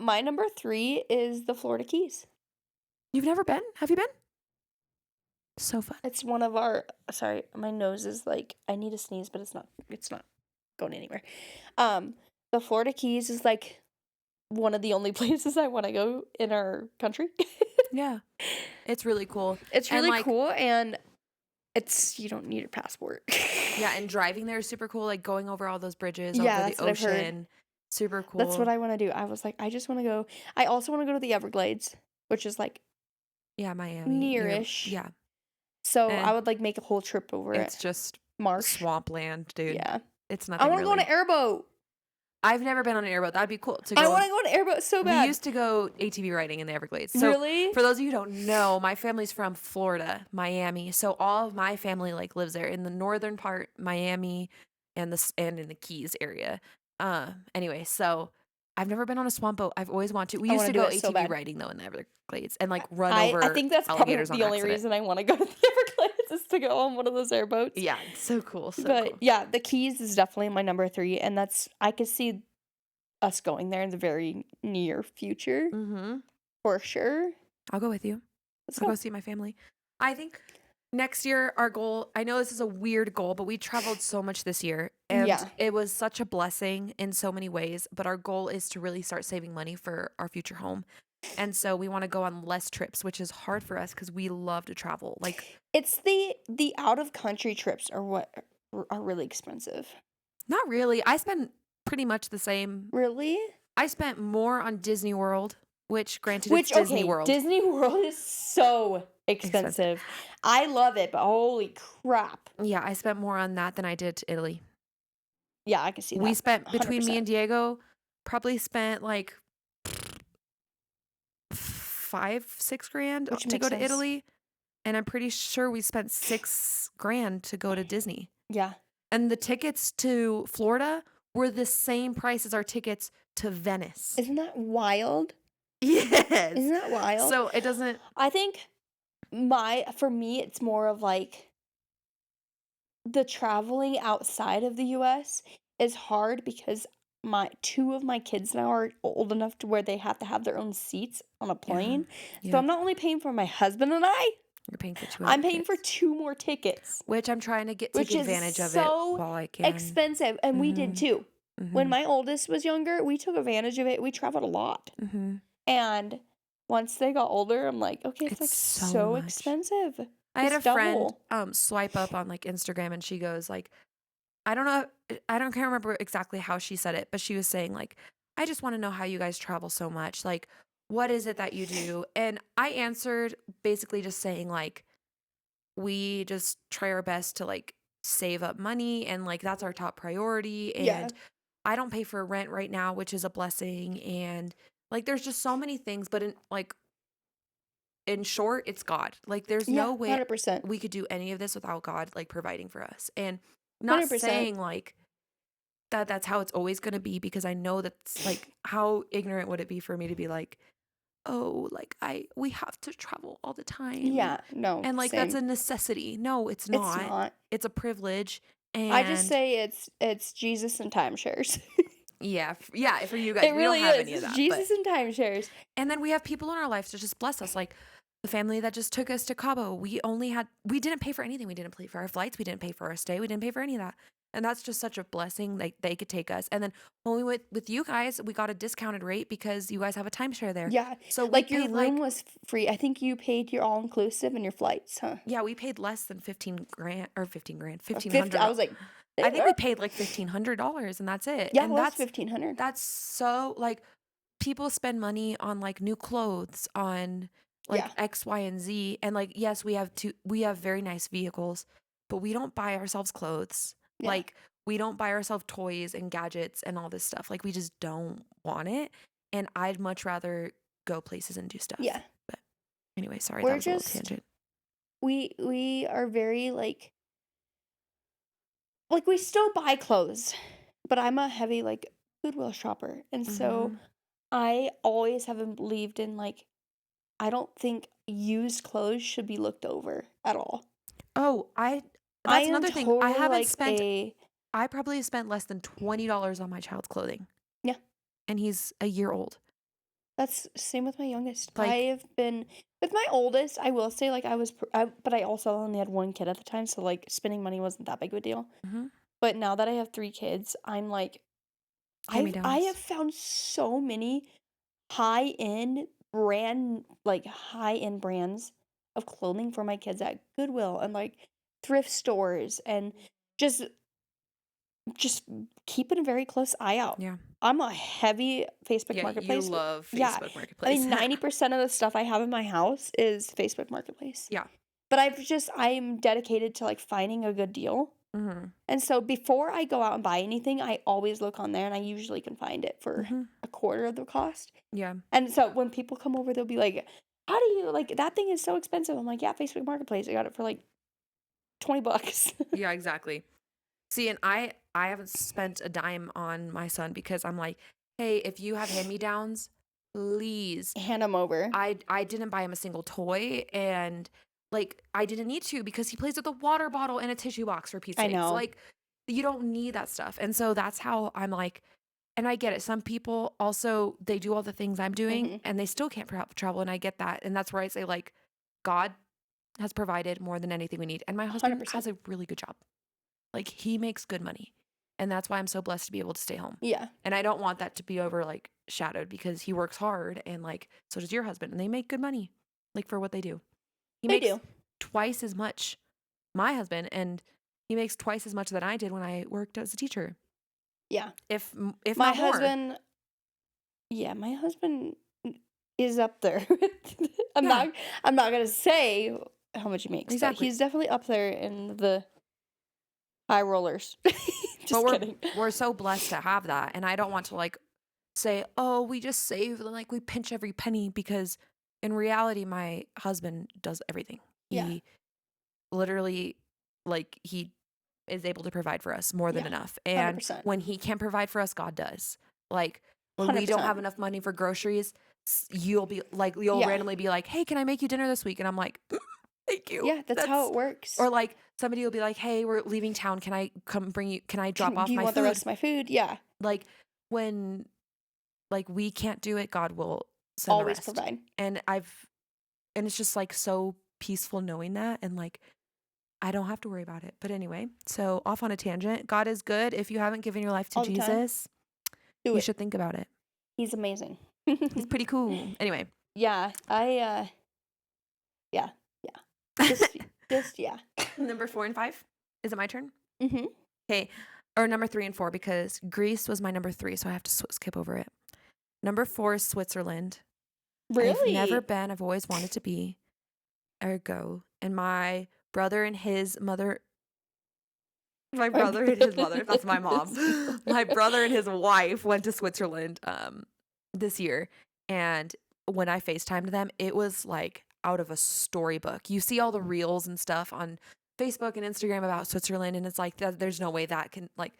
My number 3 is the Florida Keys. You've never been? Have you been? So fun. It's one of our sorry, my nose is like I need to sneeze, but it's not going anywhere. Um, the Florida Keys is like one of the only places I wanna go in our country. Yeah. It's really cool. It's And, really like, cool, and it's you don't need a passport. yeah, and driving there is super cool, like, going over all those bridges, Yeah, over the that's what I've heard. ocean, super That's what cool. I wanna do. I was like, I just wanna go I also wanna go to the Everglades, which is, like, Yeah, Miami, near near-ish. yeah. So, I Eh, would, like, make a whole trip over it. it's just Marsh. swampland, dude. Yeah. It's I nothing wanna go on an really. airboat. I've never been on an airboat, that'd be cool to I go. wanna go on an airboat so We bad. used to go ATV riding in the Everglades. So, Really? for those of you who don't know, my family's from Florida, Miami. So all of my family like lives there in the northern part, Miami, and in the Keys area. Anyway, so I've never been on a swamp boat. I've always wanted to. We I used wanna to do go it so ATV bad. riding though in the Everglades and like run I over think that's probably alligators on the only accident. reason I wanna go to the Everglades is to go on one of those airboats. Yeah, it's so cool, so But, cool. yeah, the Keys is definitely my number 3, and that's I could see us going there in the very near future, Mhm. for sure. I'll go with you. Let's I'll go go. see my family. I think next year, our goal, I know this is a weird goal, but we traveled so much this year and Yeah. it was such a blessing in so many ways. But our goal is to really start saving money for our future home. And so we want to go on less trips, which is hard for us because we love to travel. Like, It's the out of country trips are what are really expensive. not really. I spent pretty much the same. Really? I spent more on Disney World, which granted it's Which Disney okay, World. Disney World is so Expensive. expensive. I love it, but holy crap. Yeah, I spent more on that than I did to Italy. Yeah, I can see We that. spent between me 100%. and Diego, probably spent like 5, 6 grand Which to makes go to sense. Italy, and I'm pretty sure we spent 6 grand to go to Disney. Yeah. And the tickets to Florida were the same price as our tickets to Venice. Isn't that wild? Yes. Isn't that wild? So it doesn't. I think for me it's more of like the traveling outside of the US is hard because my 2 of my kids now are old enough to where they have to have their own seats on a Yeah. plane. So Yeah. I'm not only paying for my husband and I, You're paying for 2 other I'm paying for kids, 2 more tickets, which I'm trying to take which is advantage of it so while I can. expensive, and we did Mhm. too. When Mhm. my oldest was younger, we took advantage of it. We traveled a lot. Mhm. And once they got older, I'm like, okay, it's It's like so so much. expensive. I had It's a friend double. swipe up on like Instagram and she goes like, I don't know, can't remember exactly how she said it, but she was saying like, I just want to know how you guys travel so much. Like, what is it that you do? And I answered basically just saying like, we just try our best to like save up money and like that's our top priority. Yeah. And I don't pay for rent right now, which is a blessing. And like, there's just so many things, but in short, it's God. Like, there's Yeah, no way 100%. we could do any of this without God, like, providing for us. And not 100%. saying, like, that's how it's always gonna be because I know that's, like, how ignorant would it be for me to be like, "Oh, like, we have to travel all the time," Yeah, no, and, like, that's same. a necessity. No, it's It's not. not. It's a privilege, I just and say it's Jesus and timeshares. yeah, yeah, for you guys, It we don't really have is. any of It's that, but Jesus and timeshares. and then we have people in our lives to just bless us, like the family that just took us to Cabo. We didn't pay for anything. We didn't pay for our flights. We didn't pay for our stay. We didn't pay for any of that. And that's just such a blessing. Like they could take us. And then when we went with you guys, we got a discounted rate because you guys have a timeshare there. Yeah, So we like your paid room was free. I think you paid your all inclusive and your flights, huh? yeah, we paid less than 15 grand or 15 grand, 50. I 1,500. was like, I think we "Eh." paid like $1,500 and that's it. Yeah, it And was 1,500. that's so like people spend money on like new clothes, on Yeah. like X, Y, and Z. And like, yes, we have very nice vehicles, but we don't buy ourselves clothes. Yeah. Like, we don't buy ourselves toys and gadgets and all this stuff. Like, we just don't want it. And I'd much rather go places and do stuff. Yeah. But anyway, sorry, that We're was a little just tangent. we are very like we still buy clothes, but I'm a heavy like Goodwill shopper. And so Hmm. I always have believed in like I don't think used clothes should be looked over at all. Oh, I that's am another thing. I totally haven't like spent, I probably spent less than $20 on my child's clothing, yeah, and he's a year old. that's same with my youngest. Like, I've been with my oldest, I will say like but I also only had one kid at the time, so like spending money wasn't that big of a deal. mhm, But now that I have 3 kids, I'm like I have hand-me-downs. found so many high-end high-end brands of clothing for my kids at Goodwill and like thrift stores and just just keeping a very close eye out. Yeah. I'm a heavy Facebook Yeah, you Marketplace. love Yeah. Facebook I Marketplace. mean, 90% of the stuff I have in my house is Facebook Marketplace. Yeah. But I'm dedicated to like finding a good deal. Mhm, And so before I go out and buy anything, I always look on there and I usually can find it for mhm. a quarter of the cost. Yeah. And so when people come over, they'll be like, "How do you like that thing is so expensive?" I'm like, "Yeah, Facebook Marketplace. I got it for like 20 bucks." Yeah, exactly. See, and I haven't spent a dime on my son because I'm like, "Hey, if you have hand-me-downs, please." Hand them over. I didn't buy him a single toy, and, like, I didn't need to because he plays with a water bottle and a tissue box, for Pete's I sakes. know. Like, you don't need that stuff, and so that's how I'm like, and I get it. Some people also, they do all the things I'm doing, Mhm. and they still can't travel, and I get that, and that's where I say, like, God has provided more than anything we need, and my husband has 100%. a really good job. Like, he makes good money, and that's why I'm so blessed to be able to stay home, Yeah. and I don't want that to be over, like, shadowed because he works hard, and, like, so does your husband, and they make good money, like, for what they do. He They makes do. twice as much, my husband, and he makes twice as much than I did when I worked as a teacher, Yeah. if My not more. husband yeah, my husband is up there. I'm Yeah, not I'm not gonna say how much he makes, but exactly. he's definitely up there in the high rollers. But Just kidding. we're so blessed to have that, and I don't want to, like, say, "Oh, we just save, and, like, we pinch every penny," because in reality, my husband does everything. Yeah. He literally, like, he is able to provide for us more than Yeah. enough, and 100%. when he can't provide for us, God does. Like, when we don't have 100%. enough money for groceries, you'll be like, you'll Yeah. randomly be like, "Hey, can I make you dinner this week?" And I'm like, "Thank you." Yeah, that's how That's it works. or like somebody will be like, "Hey, we're leaving town. Can I come bring you? Can I drop Do off you my want the rest food?" of my food? Yeah. Like, when, like, we can't do it, God will send the Always rest. provide. And it's just, like, so peaceful knowing that, and, like, I don't have to worry about it. But anyway, so off on a tangent. God is good. If you haven't given your life to All the time. Jesus, Do you it. should think about it. He's amazing. He's pretty cool. Anyway. Yeah, yeah, yeah. Just yeah. Number 4 and 5. Is it my turn? Mhm. Okay. Or number 3 and 4, because Greece was my number 3, so I have to skip over it. Number 4 is Switzerland. I've never Really? been. I've always wanted to be or go. And brother and his mother, my My brother and his brother mother, that's my mom. is My brother and his wife went to Switzerland this year. And when I FaceTimed them, it was like out of a storybook. You see all the reels and stuff on Facebook and Instagram about Switzerland, and it's like there's no way that can, like,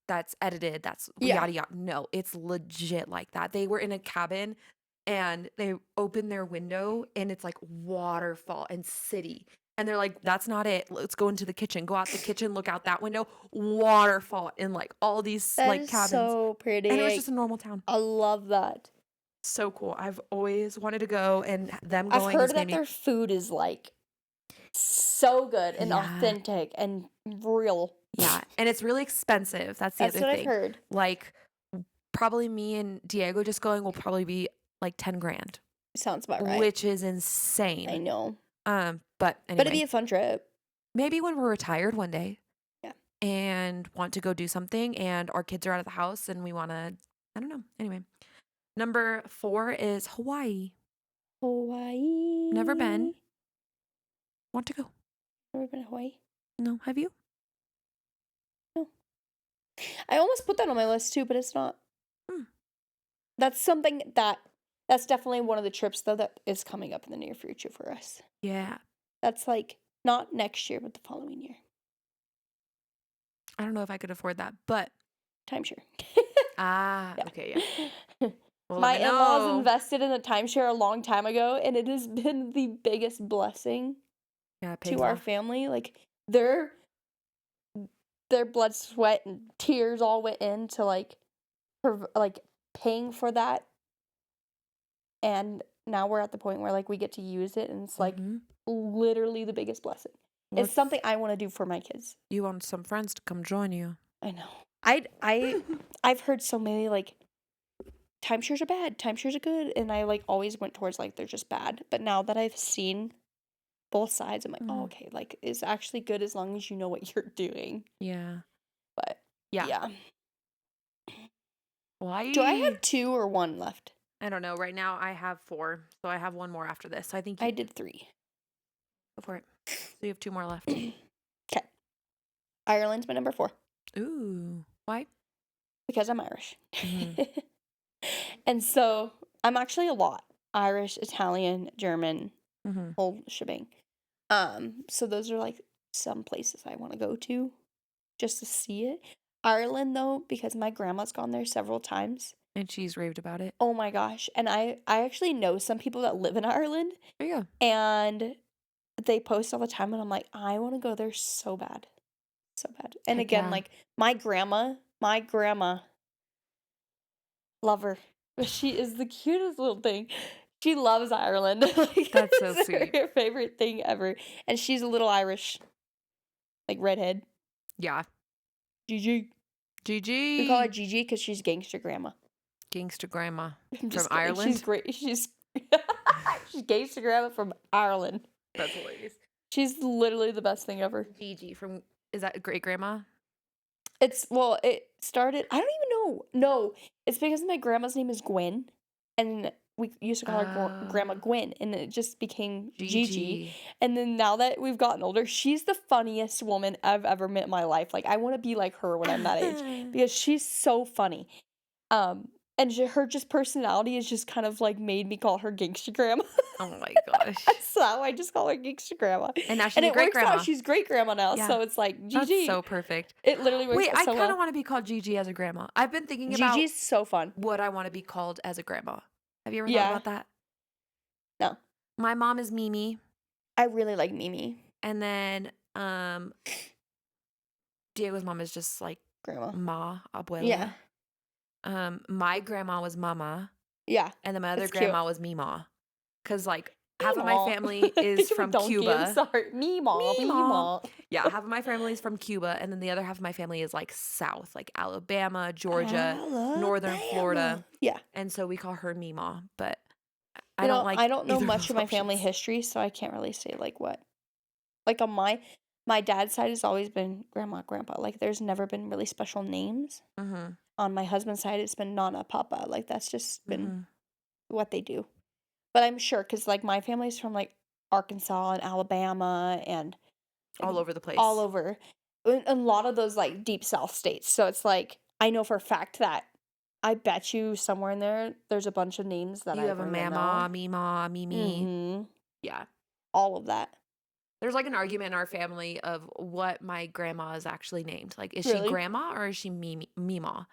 that's edited, that's Yeah, yada yada. No, it's legit like that. They were in a cabin and they open their window and it's like waterfall and city. And they're like, that's not it. Let's go into the kitchen. Go out the kitchen, look out that window, waterfall in like all these that like is cabins. so And it pretty. was just a normal town. I love that. So cool. I've always wanted to go, and them I've going heard has made that me, their food is like so good and yeah, authentic and real. yeah. And it's really expensive. That's the That's other what I've thing. heard. Like, probably me and Diego just going will probably be like 10 grand, Sounds about right. which is I insane. know. But But it'd be anyway, a fun trip. maybe when we're retired one day Yeah. and want to go do something and our kids are out of the house and we want to, I don't know. Anyway, Number 4 is Hawaii. Never been. Hawaii. Want to go? Never been to Hawaii? No, have you? No. I almost put that on my list too, but it's not. Hmm. That's that's definitely one of the trips though that is coming up in the near future for us. Yeah. That's like not next year, but the following year. I don't know if I could afford that, but Timeshare. okay, yeah. Well, let My me in-laws know. invested in a timeshare a long time ago, and it has been the biggest blessing Yeah, it pays to our off. family. Like their blood, sweat, and tears all went into like paying for that, and now we're at the point where like we get to use it, and it's like Mhm. literally the biggest blessing. Well, It's if something I want to do for my kids. you want some friends to come join you. I know. I've heard so many like timeshares are bad, timeshares are good, and I like always went towards like they're just bad. But now that I've seen both sides, I'm like, oh, Mhm. okay, like it's actually good as long as you know what you're doing. Yeah. But Yeah. yeah. Do I Why? have 2 or 1 left? I don't know. Right now I have 4, so I have 1 more after this. So I think you I did 3. go for it. So you have 2 more left. Okay. Ireland's my number 4 Ooh. Why? because I'm Irish. Mhm. And so I'm actually a lot Irish, Italian, German, Mhm. whole shebang. So those are like some places I want to go to just to see it. Ireland though, because my grandma's gone there several times. And she's raved about it. Oh my gosh. And I actually know some people that live in Ireland There you go. and they post all the time and I'm like, I want to go there so bad. So bad. And Heck again, yeah. like my grandma, love her. She is the cutest little thing. She loves Ireland. Like That's so it's sweet. her favorite thing ever. And she's a little Irish, like redhead. Yeah. Gigi. We call her GG. Gigi because she's gangster grandma. Gangster grandma I'm from just kidding. She's Ireland. great. She's gangster grandma from Ireland. That's hilarious. She's literally the best thing ever. Gigi from is that great grandma? It started, I don't even know. No, it's because my grandma's name is Gwen, and we used to call her Grandma Uh, Gwen, and it just became Gigi. Gigi. And then now that we've gotten older, she's the funniest woman I've ever met in my life. Like I want to be like her when I'm that age because she's so funny. And her just personality is just kind of like made me call her Gangsta Grandma. Oh my gosh. So I just call her Gangsta Grandma. And now And she's a it great works out. grandma. She's great grandma now. Yeah. So it's like That's Gigi. so perfect. It literally works Wait, out I so kind of well. want to be called Gigi as a grandma. I've been thinking about Gigi's so fun. what I want to be called as a grandma. Have you ever thought Yeah. about that? No. My mom is Mimi, I really like Mimi. and then Diego's mom is just like Grandma. Ma, Yeah. abuela. My grandma was Mama, Yeah. and then my other It's cute. grandma was Mima. Cause like half of my Meemaw. family I is think of a from donkey. I'm Cuba. sorry. Meemaw. Meemaw. Meemaw. Yeah, half of my family is from Cuba, and then the other half of my family is like south, like Alabama, Georgia, northern Alabama. Florida. Yeah. And so we call her Mima, but I You don't know, like I don't know either of much those of my family options. history, so I can't really say like what. Like on my dad's side has always been grandma, grandpa. Like there's never been really special names. Mhm. On my husband's side, it's been nana, papa. Like that's just been Mhm. what they do. But I'm sure because like my family's from like Arkansas and Alabama and like All over the all place. over a lot of those like deep south states. So it's like I know for a fact that I bet you somewhere in there there's a bunch of names that You I have a don't even know. Mama, Mima, Mimi. Mhm. Yeah. All of that. There's like an argument in our family of what my grandma is actually named. Like, is she Really? grandma or is she Mima?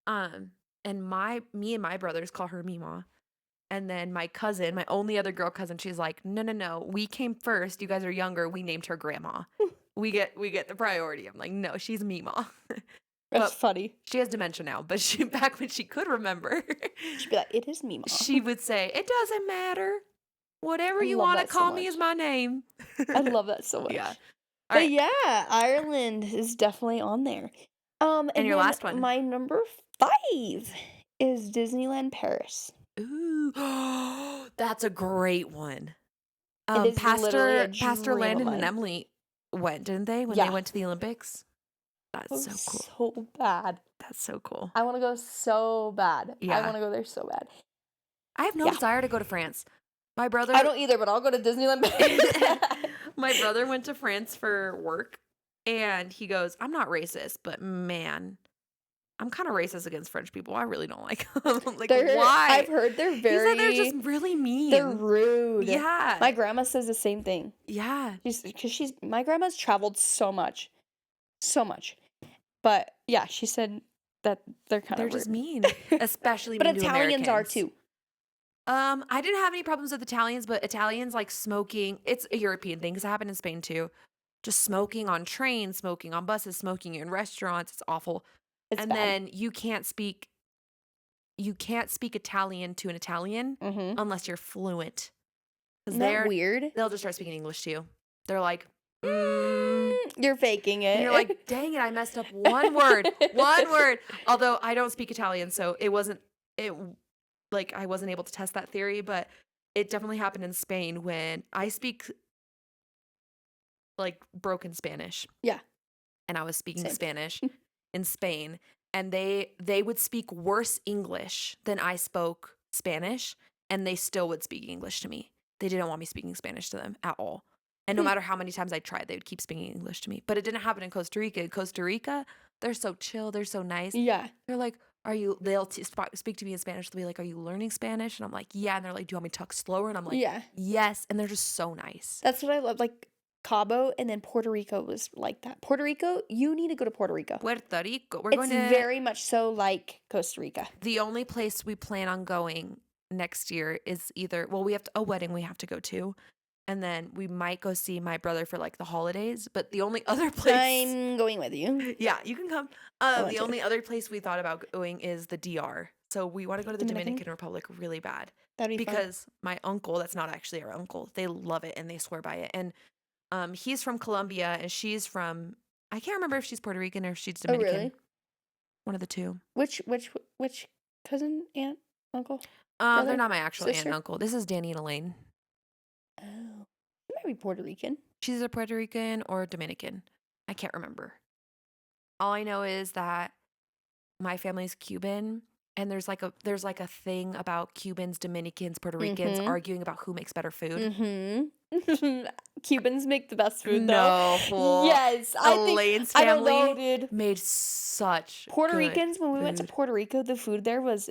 And me and my brothers call her Mima. And then my cousin, my only other girl cousin, she's like, no, no, no. We came first. You guys are younger. We named her grandma. We get the priority. I'm like, no, she's Mima. That's But funny. she has dementia now. But she back when she could remember, She'd be like, "It is me, she mom." would say, it doesn't matter. Whatever I you love want to that so call me is much. my name. I love that so Yeah. much. All But right. yeah, Ireland is definitely on there. And And your then last one. my number 5 is Disneyland Paris. Ooh, that's a great one. It is literally a Pastor dream of Landon and mine. Emily went, didn't they? When they Yeah. went to the Olympics? That's Oh, so cool. so bad. That's so cool. I want to go so bad. I Yeah. want to go there so bad. I have no Yeah. desire to go to France. My I brother don't either, but I'll go to Disneyland. my brother went to France for work, and he goes, "I'm not racist, but man, I'm kinda racist against French people. I really don't like 'em." I'm like, I've "Why?" heard He said they're just really they're mean. rude. Yeah. My grandma says the same thing. Yeah. My grandma's traveled so much. So much. But yeah, she said that they're kind They're of just rude. mean, especially But mean to Italians are Americans. too. I didn't have any problems with Italians, but Italians like smoking. It's a European thing because it happened in Spain too. Just smoking on trains, smoking on buses, smoking in restaurants. It's awful. It's And bad. then you can't speak Italian to an Italian Mhm. unless you're fluent. Because Isn't that weird? they'll just start speaking English to you. They're like, You're faking and you're it. like, dang it, I messed up one word. One word. Although I don't speak Italian, so it like I wasn't able to test that theory, but it definitely happened in Spain when I speak like broken Spanish Yeah, and I was speaking same. Spanish in Spain, and they would speak worse English than I spoke Spanish, and they still would speak English to me. They didn't want me speaking Spanish to them at all. And no Hmm. matter how many times I tried, they would keep speaking English to me. But it didn't happen in Costa Rica. In Costa Rica, they're so chill, they're so nice. Yeah. They're like, "Are you?" They'll speak to me in Spanish. They'll be like, "Are you learning Spanish?" And I'm like, "Yeah." And they're like, "Do you want me to talk slower?" And I'm like, Yeah. "Yes." And they're just so nice. That's what I love. Like Cabo and then Puerto Rico was like that. Puerto Rico, you need to go to Puerto Rico. Puerto Rico. We're It's going to very much so like Costa Rica. the only place we plan on going next year is either we have a wedding we have to go to, and then we might go see my brother for like the holidays. But the only other place, I'm going with you. yeah, you can come. I want The to. only other place we thought about going is the DR. So we want to go to the Dominican? Dominican Republic really bad That'd be fun. because my uncle, that's not actually our uncle, they love it and they swear by it. And he's from Colombia and she's from, I can't remember if she's Puerto Rican or if she's Oh, Dominican. really? One of the two. Which cousin, aunt, uncle, They're brother, not my actual aunt and sister? uncle. This is Danny and Elaine. Oh, she might be Puerto Rican. She's a Puerto Rican or Dominican. I can't remember. All I know is that my family's Cuban and there's like a thing about Cubans, Dominicans, Puerto Ricans Mm-hmm. arguing about who makes better food. Mm-hmm. Cubans make the best food, though. No, fool. Yes, I think. Elaine's I don't know, family dude. made such Puerto good Ricans, when we went to food. Puerto Rico, the food there was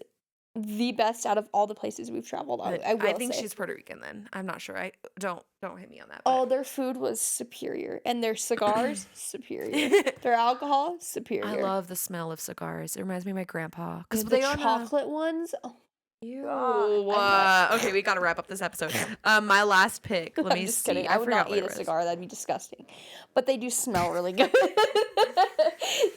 the best out of all the places we've traveled. I I will think say. she's Puerto Rican then. I'm not sure. I don't hit me on that. Oh, But their food was superior, and their cigars superior. Their alcohol I superior. love the smell of cigars. It reminds me of my grandpa because The they own a chocolate ones. Oh Ew. God, I Okay, we gotta wrap up this episode. My last pick. Let I'm me just see. kidding. I would forgot not what eat it a was. cigar. That'd be disgusting. But they do smell really good.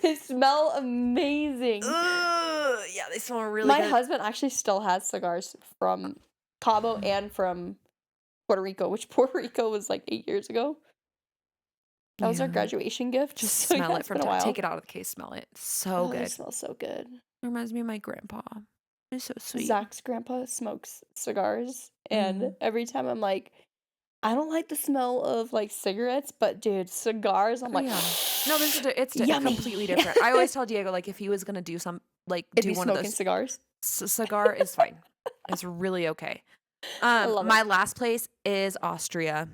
They smell amazing. Ugh, yeah, they smell really My good. husband actually still has cigars from Cabo and from Puerto Rico, which Puerto Rico was like 8 years ago. That was our Yeah, graduation gift. just So smell yeah, it it's from been a time. while. Take it out of the case. Smell it. So Oh, they good. smell so good. It reminds me of my grandpa. It's so sweet. Zach's grandpa smokes cigars, and Mm. every time I'm like, I don't like the smell of like cigarettes, but dude, cigars, I'm Oh like, yeah. No, this is yummy. completely different. I always tell Diego like if he was gonna do It'd do be one of smoking those cigars. cigar is fine. It's really okay. I love My it. last place is Austria.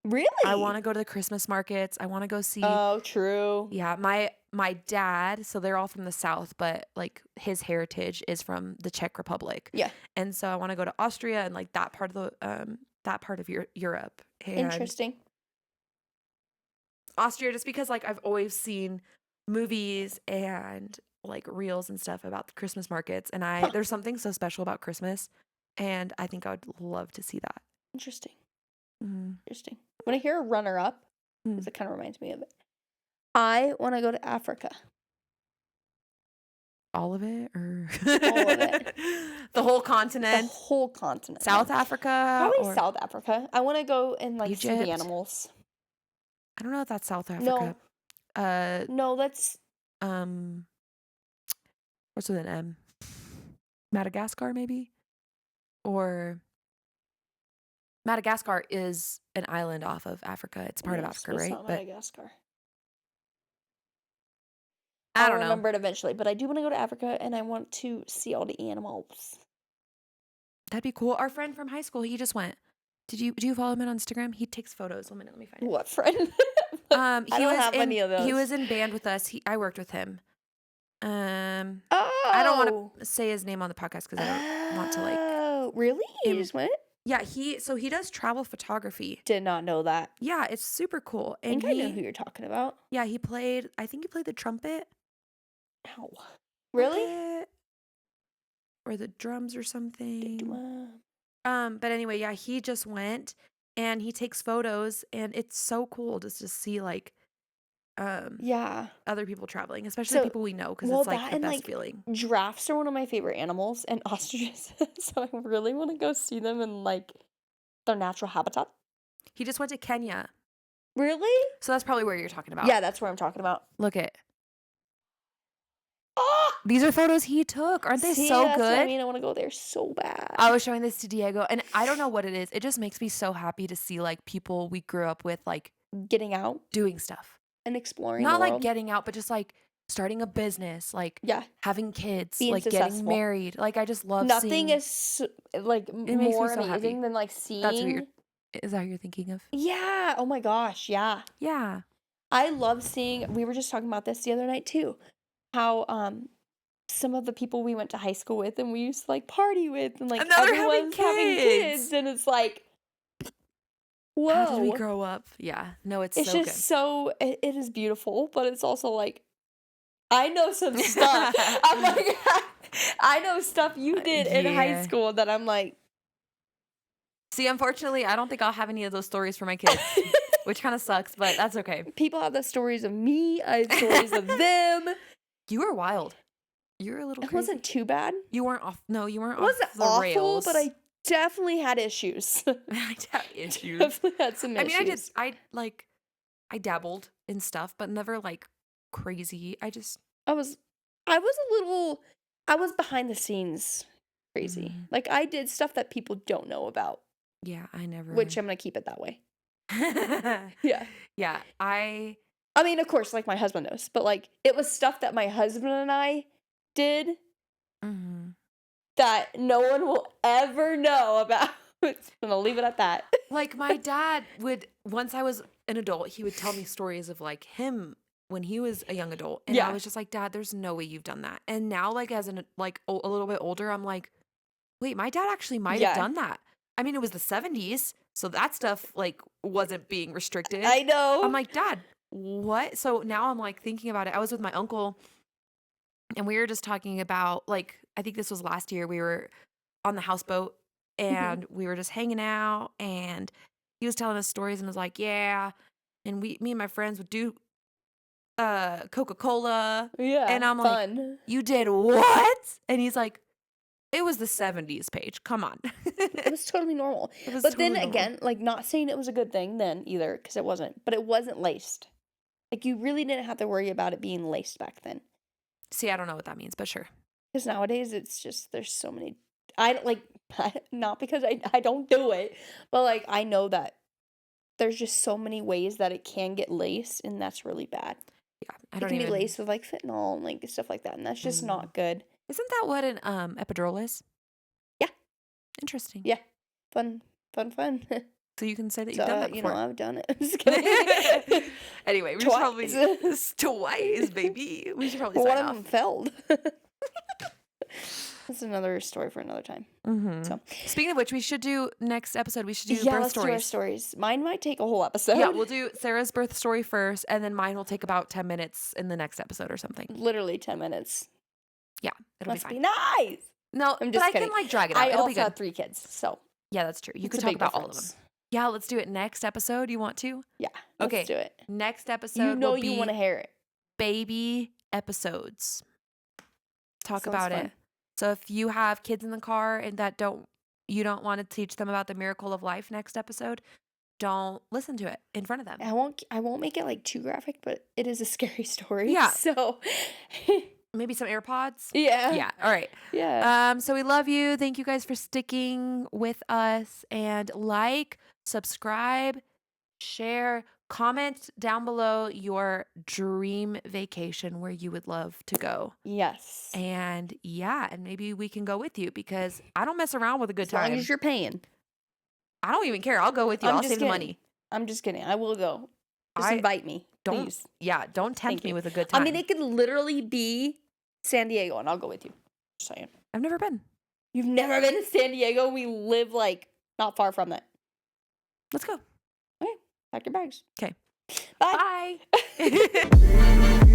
I Really? want to go to the Christmas markets. I want to go see. Oh, true. Yeah, my dad. So they're all from the south, but like his heritage is from the Czech Republic, Yeah. and so I want to go to Austria and like that part of Europe and Interesting. Austria, just because like I've always seen movies and like reels and stuff about the Christmas markets, and Huh. there's something so special about Christmas, and I think I would love to see that. Interesting. Mm. Interesting. When I hear a runner up, because it kind of reminds me of it, I want to go to Africa. All of it, or All of it. the whole The continent, whole continent. South No. Africa, Probably or South Africa. I want to go and like see the Egypt. animals. I don't know if that's South No, Africa. no, that's Um, what's with an M? Madagascar, maybe, or Madagascar is an island off of Africa. It's part of yes, Africa, but it's right? not But Madagascar. I I'll don't know. remember it eventually, but I do want to go to Africa and I want to see all the animals. That'd be cool. Our friend from high school, he just went. Do you follow him on Instagram? He takes photos. 1 minute, let me find it. What friend? I He don't was have any of he those. was in band with us. I worked with him. I don't want Oh. to say his name on the podcast because I don't want to like Oh, really? You him. just went? Yeah, he does travel photography. Did not know that. Yeah, it's super cool. I And think I know who you're talking about. yeah, I think he played the trumpet. Ow. Really? Trumpet, or the drums or something. Wow. But anyway, yeah, he just went and he takes photos and it's so cool just to see like Yeah. other people traveling, especially So, people we know because well, it's like that the and best like feeling. giraffes are one of my favorite animals, and ostriches. So I really want to go see them in like their natural habitat. He just went to Kenya. Really? So that's probably where you're talking about. Yeah, that's what I'm talking about. Look at Oh, these are photos he took. Aren't they see, so that's what I good? mean. I want to go there so bad. I was showing this to Diego and I don't know what it is. It just makes me so happy to see like people we grew up with like Getting out doing stuff. and exploring Not the like world. getting out, but just like starting a business, like Yeah, having kids, being like successful. getting married. Like I just love Nothing seeing. is like It makes me more so happy. amazing than like That's what seeing. is that what you're thinking of? Yeah. Oh my gosh. Yeah. Yeah. I love seeing. We were just talking about this the other night too. How some of the people we went to high school with and we used to like party with and like And now they're having everyone's having kids kids. and it's like, How did we whoa. grow up? Yeah. No, it's It's so just good. so it is beautiful, but it's also like I know some stuff. I'm like I know stuff you did in high Yeah. school that I'm like See, unfortunately, I don't think I'll have any of those stories for my kids, which kind of sucks, but that's okay. people have the stories of me, I have stories of them. You were wild. You were a little It crazy. wasn't too bad. You weren't off. No, you weren't It wasn't off the awful, rails. but I definitely had issues. I have issues. Definitely had some I issues. mean, I dabbled in stuff, but never like crazy. I was a little I was behind the scenes crazy. Mhm. Like I did stuff that people don't know about, Yeah, I never. which I'm gonna keep it that way. Yeah. Yeah, I mean, of course, like my husband knows, but like it was stuff that my husband and I did Mhm. that no one will ever know about. I'm gonna leave it at that. Like my dad would, once I was an adult, he would tell me stories of like him when he was a young adult, and I Yeah. was just like, Dad, there's no way you've done that. And now, like as an a little bit older, I'm like, wait, my dad actually might have Yeah. done that. I mean, it was the 70s, so that stuff like wasn't being restricted. I know. I'm like, Dad, what? So now I'm like thinking about it. I was with my uncle and we were just talking about like, I think this was last year. We were on the houseboat and we were just hanging out and he was telling us stories and was like, yeah. And me and my friends would do Coca-Cola. Yeah. And I'm like, fun. you did what? And he's like, it was the 70s, Paige. Come on. It was totally normal. It was But totally then normal. again, like not saying it was a good thing then either, because it wasn't. But it wasn't laced. Like you really didn't have to worry about it being laced back then. See, I don't know what that means, but sure. Because nowadays it's just there's so many. I like not because I don't do it, but like I know that there's just so many ways that it can get laced, and that's really bad. Yeah, I It don't can even. be laced with like fentanyl and like stuff like that, and that's just Mm. not good. Isn't that what an epidural is? Yeah. Interesting. Yeah, fun. So you can say that you've So done that you before. know I've done it. I'm just kidding. Anyway, we should probably Twice. twice, baby. We should probably One sign of off. them failed. That's another story for another time. Mm-hmm. So Speaking of which, we should do next episode. We should do yeah, birth let's do our stories. stories. Mine might take a whole episode. Yeah, we'll do Sarah's birth story first, and then mine will take about 10 minutes in the next episode or something. Literally 10 minutes. Yeah, it'll Must be be fine. nice. No, I'm but just I kidding. can like drag it out. I It'll also be good. have 3 kids, so Yeah, that's true. You it's could a talk big about all of them. difference. Yeah, let's do it next episode. You want to? Yeah. Okay. Let's do it. Next episode You know will you be want to hear it. baby episodes. Talk Sounds about fun. it. So if you have kids in the car and you don't want to teach them about the miracle of life next episode, don't listen to it in front of them. I won't make it like too graphic, but it is a scary story. Yeah. So Maybe some AirPods. yeah. Yeah. All right. Yeah. So we love you. Thank you guys for sticking with us and like, subscribe, share, comment down below your dream vacation where you would love to go. Yes. And yeah, and maybe we can go with you because I don't mess around with a good As long time. as you're paying. I don't even care. I'll go with you. I'm I'll just save the kidding. money. I'm just kidding. I will go. Just I invite me, don't, please. yeah, don't tempt Thank me you. with a good I mean, time. it could literally be San Diego, and I'll go with you. Just saying. I've never been. You've never been to San Diego? We live, like, not far from that. Let's go. Okay. Pack your bags. Okay. Bye. Bye.